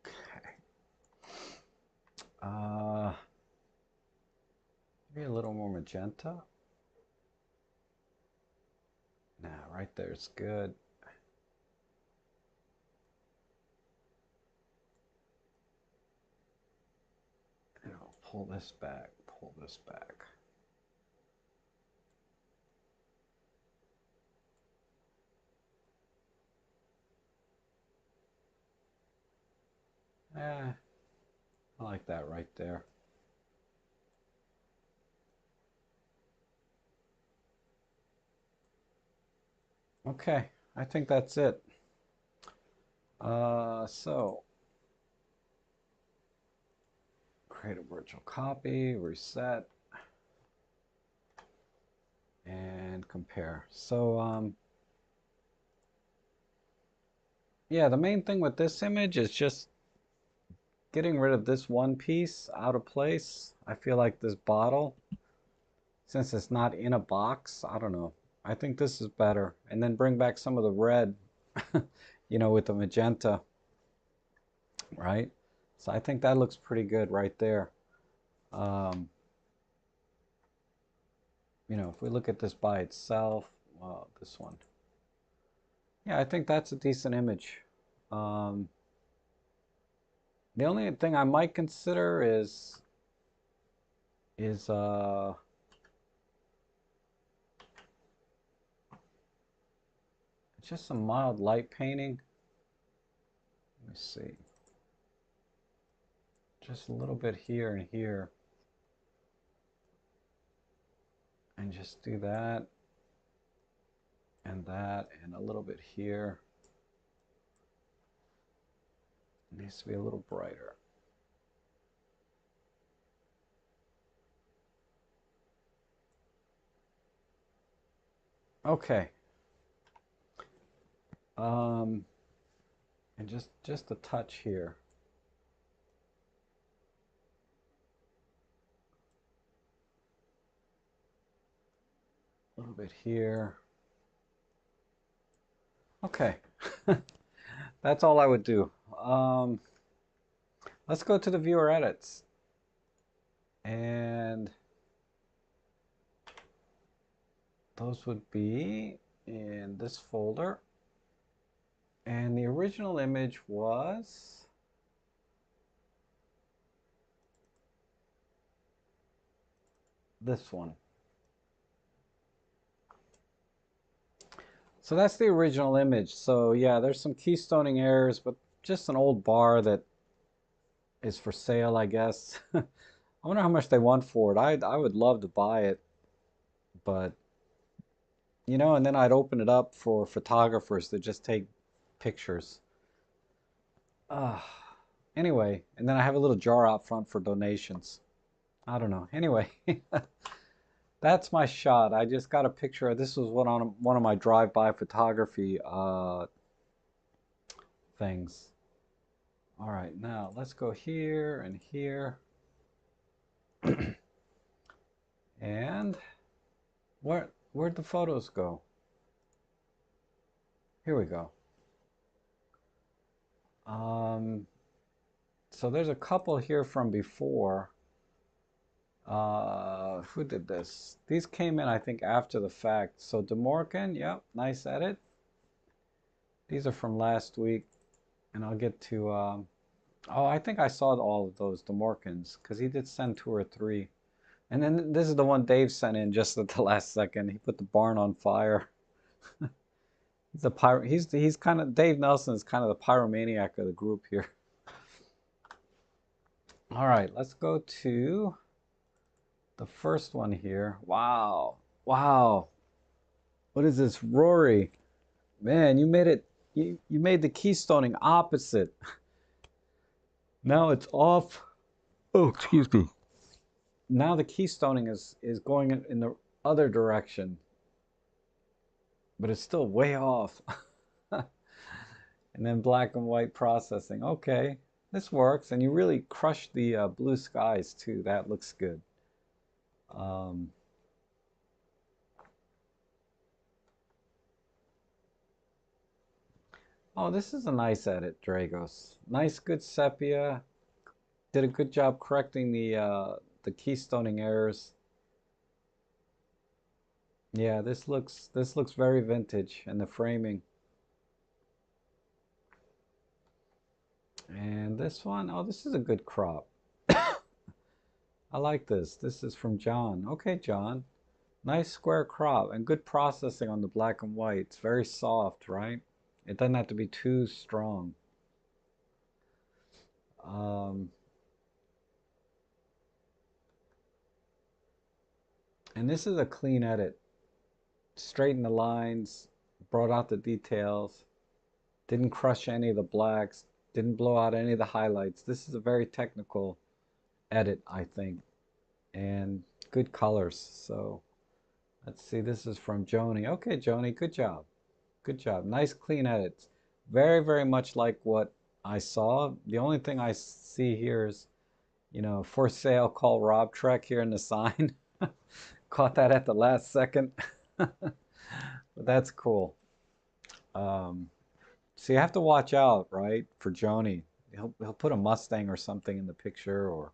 Okay. Maybe a little more magenta. Nah, right there is good. And I'll pull this back, pull this back. I like that right there. Okay, I think that's it. So create a virtual copy, reset, and compare. So yeah, the main thing with this image is just getting rid of this one piece out of place. I feel like this bottle, since it's not in a box, I don't know. I think this is better. And then bring back some of the red, you know, with the magenta, right? So I think that looks pretty good right there. You know, if we look at this by itself, well, this one. Yeah, I think that's a decent image. The only thing I might consider is just some mild light painting. Let me see. Just a little bit here and here. And just do that and a little bit here. It needs to be a little brighter. Okay. And just a touch here. A little bit here. Okay. That's all I would do. Let's go to the viewer edits. And those would be in this folder. And the original image was this one. So that's the original image. So yeah, there's some keystoning errors, but just an old bar that is for sale, I guess. I wonder how much they want for it. I would love to buy it, but you know, and then I'd open it up for photographers to just take pictures. Anyway, and then I have a little jar out front for donations. I don't know. Anyway, that's my shot. I just got a picture. This was one of my drive-by photography things. All right, now let's go here and here. And where'd the photos go? Here we go. Um, so there's a couple here from before. Who did this? These came in, I think, after the fact. So DeMorgan, yep, nice edit. These are from last week, and I'll get to. Oh, I think I saw all of those DeMorgans because he did send two or three. And then this is the one Dave sent in just at the last second. He put the barn on fire. He's a pyro. He's kind of Dave Nelson is kind of the pyromaniac of the group here. All right, let's go to the first one here. Wow, wow. What is this, Rory? Man, you made it. You made the keystoning opposite. Now it's off. Oh, excuse me. Now the keystoning is going in the other direction, but it's still way off. And then black and white processing. Okay, this works. And you really crushed the blue skies too. That looks good. Um, oh, this is a nice edit, Dragos. Nice, good sepia. Did a good job correcting the keystoning errors. Yeah, this looks very vintage, and the framing. And this one, oh, this is a good crop. I like this. This is from John. Okay, John. Nice square crop and good processing on the black and white. It's very soft, right? It doesn't have to be too strong. Um, and this is a clean edit. Straightened the lines, brought out the details, didn't crush any of the blacks, didn't blow out any of the highlights. This is a very technical edit, I think, and good colors. So let's see, this is from Joni. Okay, Joni, good job. Good job. Nice clean edits. Very, very much like what I saw. The only thing I see here is, for sale, call robtrek here in the sign. Caught that at the last second. But that's cool. Um, so you have to watch out, right, for Joni. He'll put a Mustang or something in the picture or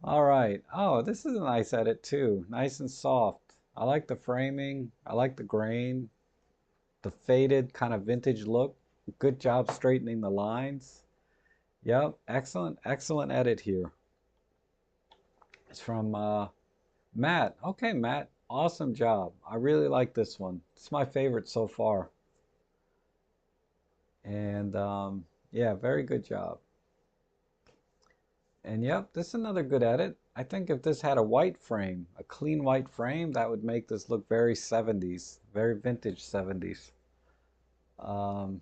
all right. Oh, this is a nice edit too. Nice and soft. I like the framing. I like the grain. The faded kind of vintage look. Good job straightening the lines. Yep, excellent, excellent edit here. It's from Matt. Okay, Matt, awesome job. I really like this one. It's my favorite so far. And yeah, very good job. And yep, this is another good edit. I think if this had a white frame, a clean white frame, that would make this look very 70s, very vintage 70s. Um,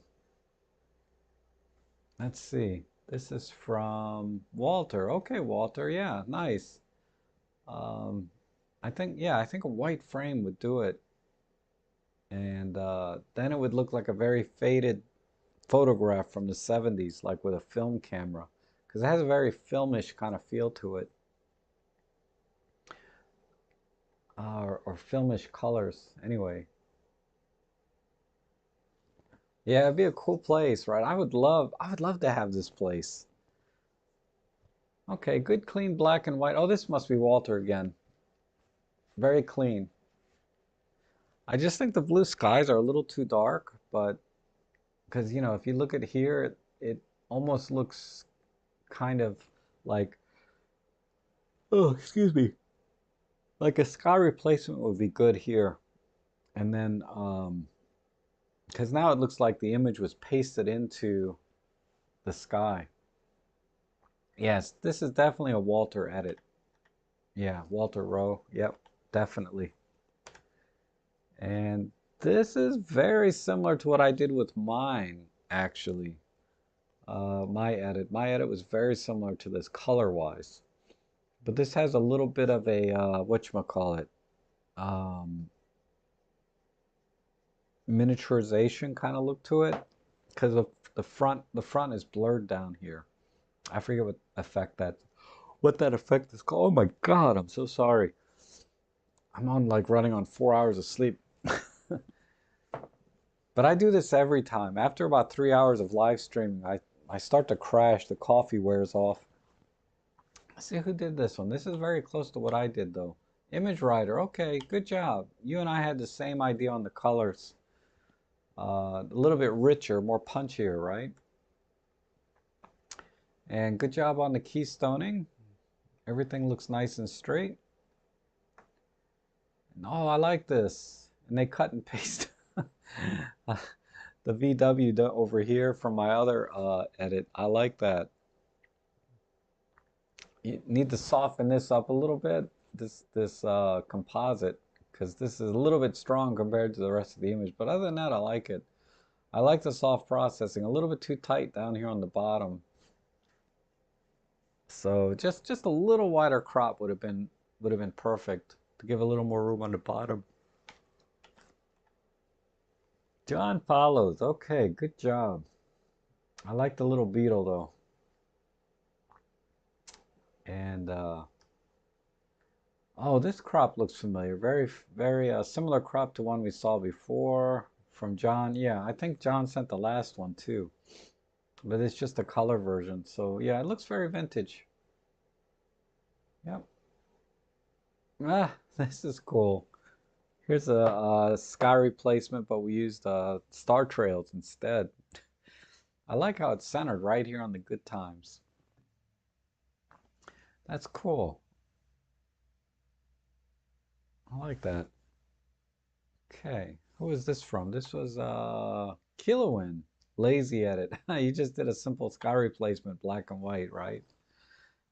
let's see. This is from Walter. Okay, Walter. Yeah, nice. Um, I think a white frame would do it. And then it would look like a very faded photograph from the 70s, like with a film camera. Because it has a very filmish kind of feel to it. Or filmish colors. Anyway. Yeah, it'd be a cool place, right? I would love to have this place. Okay, good clean black and white. Oh, this must be Walter again. Very clean. I just think the blue skies are a little too dark, but because if you look at here, it almost looks kind of like, oh, excuse me, like a sky replacement would be good here. And then because now it looks like the image was pasted into the sky. Yes, this is definitely a Walter edit. Yeah, Walter Rowe. Yep, definitely. And this is very similar to what I did with mine, actually. My edit. My edit was very similar to this color-wise. But this has a little bit of a, whatchamacallit, um, miniaturization kind of look to it. Because the front is blurred down here. I forget what that effect is called. Oh my God, I'm so sorry. I'm on like running on 4 hours of sleep. But I do this every time. After about 3 hours of live streaming, I start to crash. The coffee wears off. Let's see who did this one. This is very close to what I did, though. Image Writer. Okay, good job. You and I had the same idea on the colors. A little bit richer, more punchier, right? And good job on the keystoning. Everything looks nice and straight. And, oh, I like this. And they cut and paste the VW over here from my other edit. I like that. You need to soften this up a little bit, this composite, because this is a little bit strong compared to the rest of the image. But other than that, I like it. I like the soft processing. A little bit too tight down here on the bottom. So just a little wider crop would have been perfect to give a little more room on the bottom. John follows. Okay, good job. I like the little beetle though. And oh, this crop looks familiar. Very similar crop to one we saw before from John. Yeah, I think John sent the last one too. But it's just a color version. So yeah, it looks very vintage. Yep. Ah, this is cool. Here's a sky replacement, but we used star trails instead. I like how it's centered right here on the good times. That's cool. I like that. Okay, who is this from? This was Kilowin. Lazy edit. You just did a simple sky replacement, black and white, right?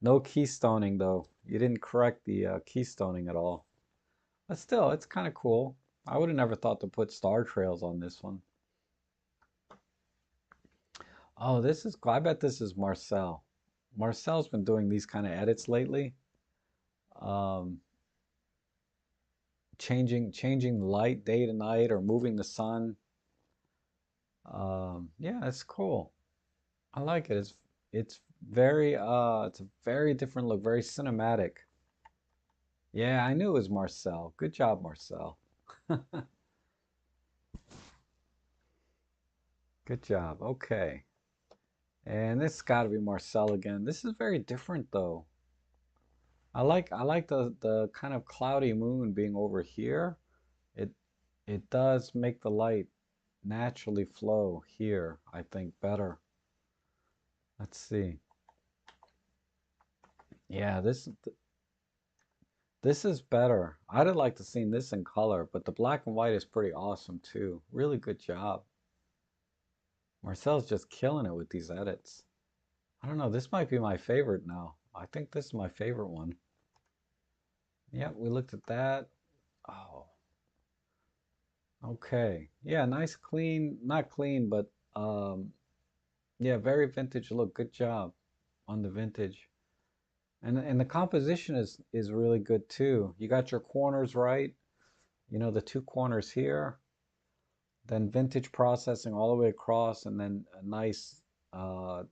No keystoning though. You didn't correct the keystoning at all. But still, it's kind of cool. I would have never thought to put star trails on this one. Oh, this is cool. I bet this is Marcel. Marcel's been doing these kind of edits lately. Um, changing the light day to night or moving the sun. Yeah, it's cool. I like it. It's very it's a very different look, very cinematic. Yeah, I knew it was Marcel. Good job, Marcel. Good job. Okay. And this got to be Marcel again. This is very different though. I like the kind of cloudy moon being over here. It it does make the light naturally flow here, I think better. Let's see. Yeah, this is better. I'd have liked to seen this in color, but the black and white is pretty awesome too. Really good job. Marcel's just killing it with these edits. I don't know, this might be my favorite now. I think this is my favorite one. Yep, we looked at that. Oh, okay. Yeah, nice clean, not clean, but yeah, very vintage look. Good job on the vintage. And the composition is really good too. You got your corners right. You know, the two corners here, then vintage processing all the way across, and then uh,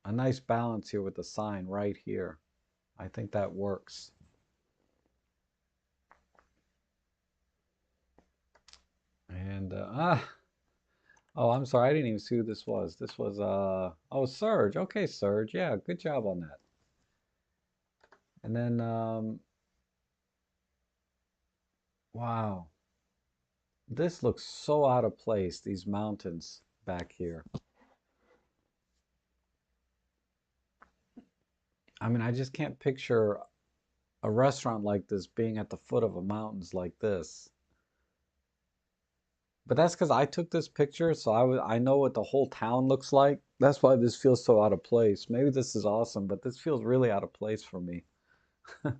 a nice balance here with the sign right here. I think that works. And oh, I'm sorry, I didn't even see who this was. This was oh, Serge. Okay, Serge. Yeah, good job on that. And then wow, this looks so out of place. These mountains back here. I mean, I just can't picture a restaurant like this being at the foot of a mountains like this. But that's because I took this picture, so I know what the whole town looks like. That's why this feels so out of place. Maybe this is awesome, but this feels really out of place for me. Let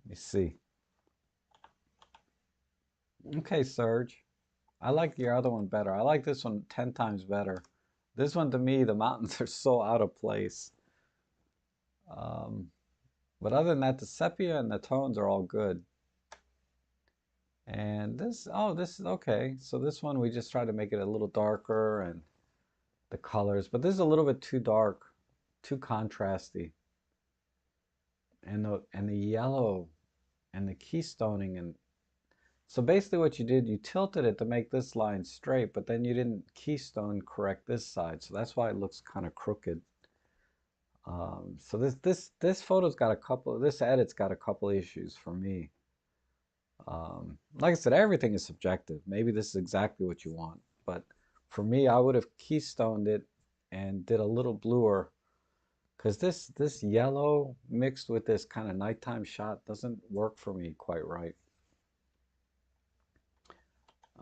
me see. Okay, Serge. I like your other one better. I like this one 10 times better. This one to me, the mountains are so out of place. Um, but other than that, the sepia and the tones are all good. And this, oh, this is okay. So this one, we just try to make it a little darker and the colors, but this is a little bit too dark, too contrasty. And the yellow and the keystoning and So basically what you did, you tilted it to make this line straight, but then you didn't keystone correct this side. So that's why it looks kind of crooked. So this photo's got a couple, this edit's got a couple issues for me. Like I said, everything is subjective. Maybe this is exactly what you want, but for me, I would have keystoned it and did a little bluer because this yellow mixed with this kind of nighttime shot doesn't work for me quite right.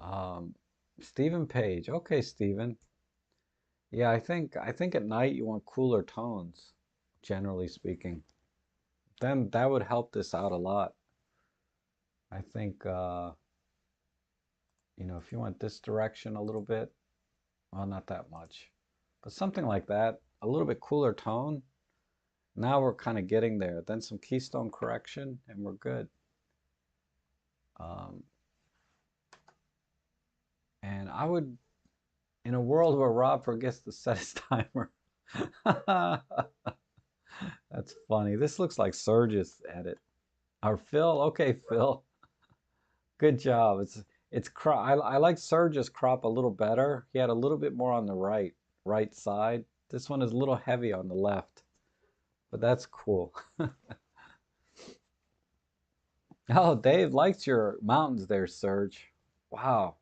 Um, Stephen Page. Okay, Stephen. Yeah, I think at night you want cooler tones, generally speaking. Then that would help this out a lot. I think if you went this direction a little bit, well, not that much, but something like that, a little bit cooler tone. Now we're kind of getting there. Then some keystone correction, and we're good. Um, and I would, in a world where Rob forgets to set his timer. That's funny. This looks like Surge's edit. Or Phil. Okay, Phil. Good job. It's crop. I like Surge's crop a little better. He had a little bit more on the right side. This one is a little heavy on the left, but that's cool. Oh, Dave likes your mountains there, Serge. Wow.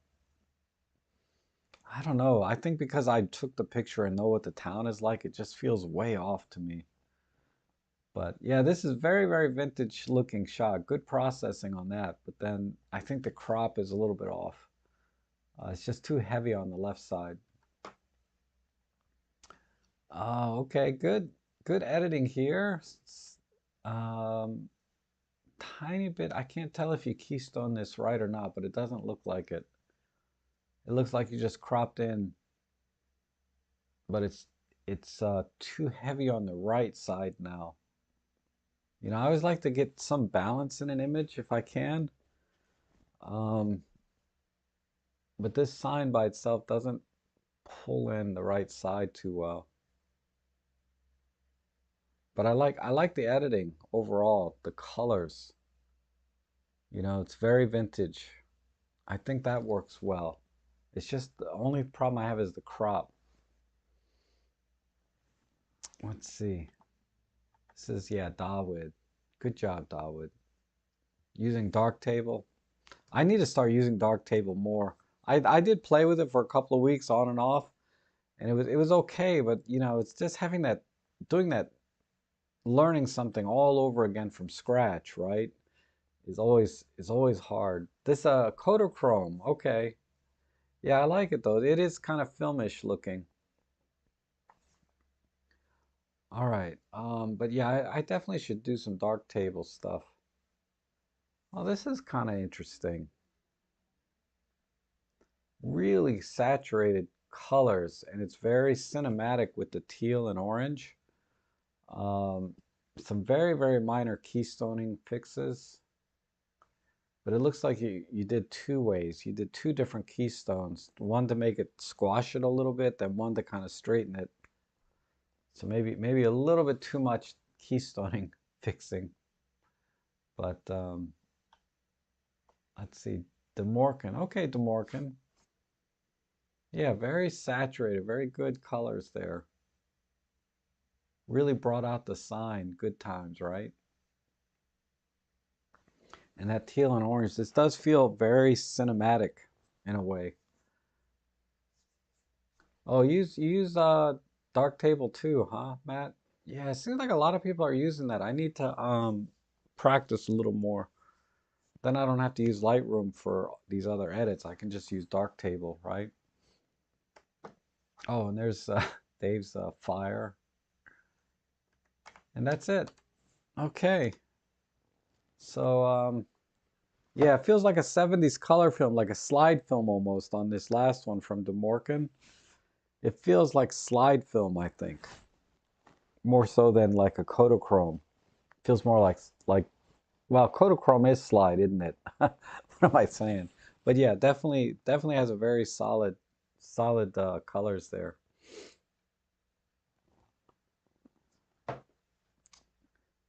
I don't know. I think because I took the picture and know what the town is like, it just feels way off to me. But yeah, this is very, very vintage looking shot. Good processing on that. But then I think the crop is a little bit off. It's just too heavy on the left side. Oh, okay, good. Good editing here. Um, Tiny bit. I can't tell if you keystone this right or not, but it doesn't look like it. It looks like you just cropped in, but it's too heavy on the right side now. I always like to get some balance in an image if I can. Um, but this sign by itself doesn't pull in the right side too well. But I like the editing overall, the colors. It's very vintage. I think that works well. It's just the only problem I have is the crop. Let's see. This is, yeah, Dawood. Good job, Dawood. Using Darktable. I need to start using Darktable more. I did play with it for a couple of weeks on and off, and it was okay, but it's just having that, doing that, learning something all over again from scratch, right? Is always hard. This Kodachrome, okay. Yeah, I like it though. It is kind of filmish looking. All right. But yeah, I definitely should do some Darktable stuff. Oh, this is kind of interesting. Really saturated colors, and it's very cinematic with the teal and orange. Um, some very, very minor keystoning fixes, but it looks like you did two ways. You did two different keystones, one to make it squash it a little bit, then one to kind of straighten it. So maybe a little bit too much keystoning fixing, but let's see, DeMorcan. Okay, DeMorcan. Yeah, very saturated, very good colors there. Really brought out the sign. Good times, right? And that teal and orange, this does feel very cinematic in a way. Oh, you use Darktable too, huh, Matt? Yeah, it seems like a lot of people are using that. I need to practice a little more. Then I don't have to use Lightroom for these other edits. I can just use Darktable, right? Oh, and there's Dave's fire. And that's it. Okay. So yeah, it feels like a 70s color film, like a slide film almost on this last one from DeMorcan. It feels like slide film, I think, more so than like a Kodachrome. Feels more like well, Kodachrome is slide, isn't it? What am I saying? But yeah, definitely has a very solid colors there.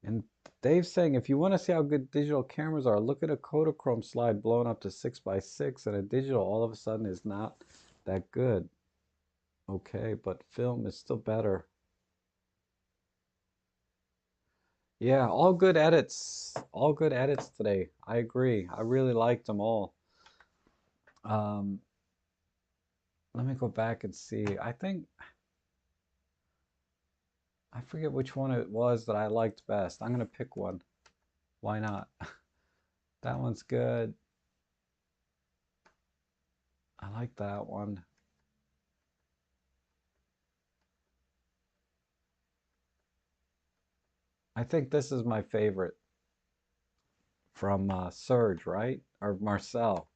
And Dave's saying if you want to see how good digital cameras are, look at a Kodachrome slide blown up to 6 by 6, and a digital all of a sudden is not that good. Okay, but film is still better. Yeah, all good edits. All good edits today. I agree. I really liked them all. Um, Let me go back and see. I forget which one it was that I liked best. I'm gonna pick one. Why not? That one's good. I like that one. I think this is my favorite from Serge, right? Or Marcel.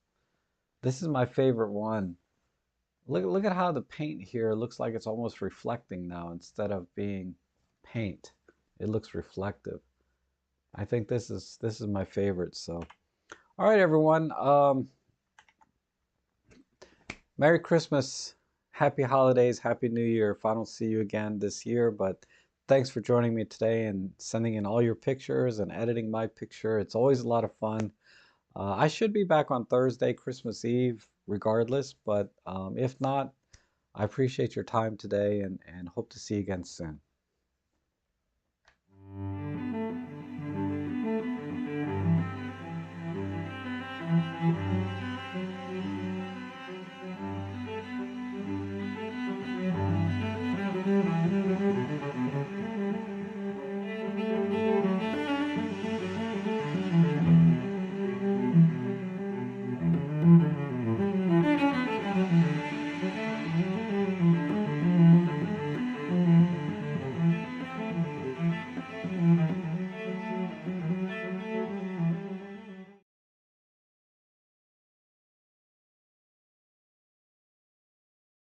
This is my favorite one. Look at how the paint here looks like it's almost reflecting now instead of being paint. It looks reflective. I think this is my favorite. So, all right, everyone. Merry Christmas, Happy Holidays, Happy New Year. If I don't see you again this year, but thanks for joining me today and sending in all your pictures and editing my picture. It's always a lot of fun. I should be back on Thursday, Christmas Eve, regardless, but if not, I appreciate your time today and hope to see you again soon.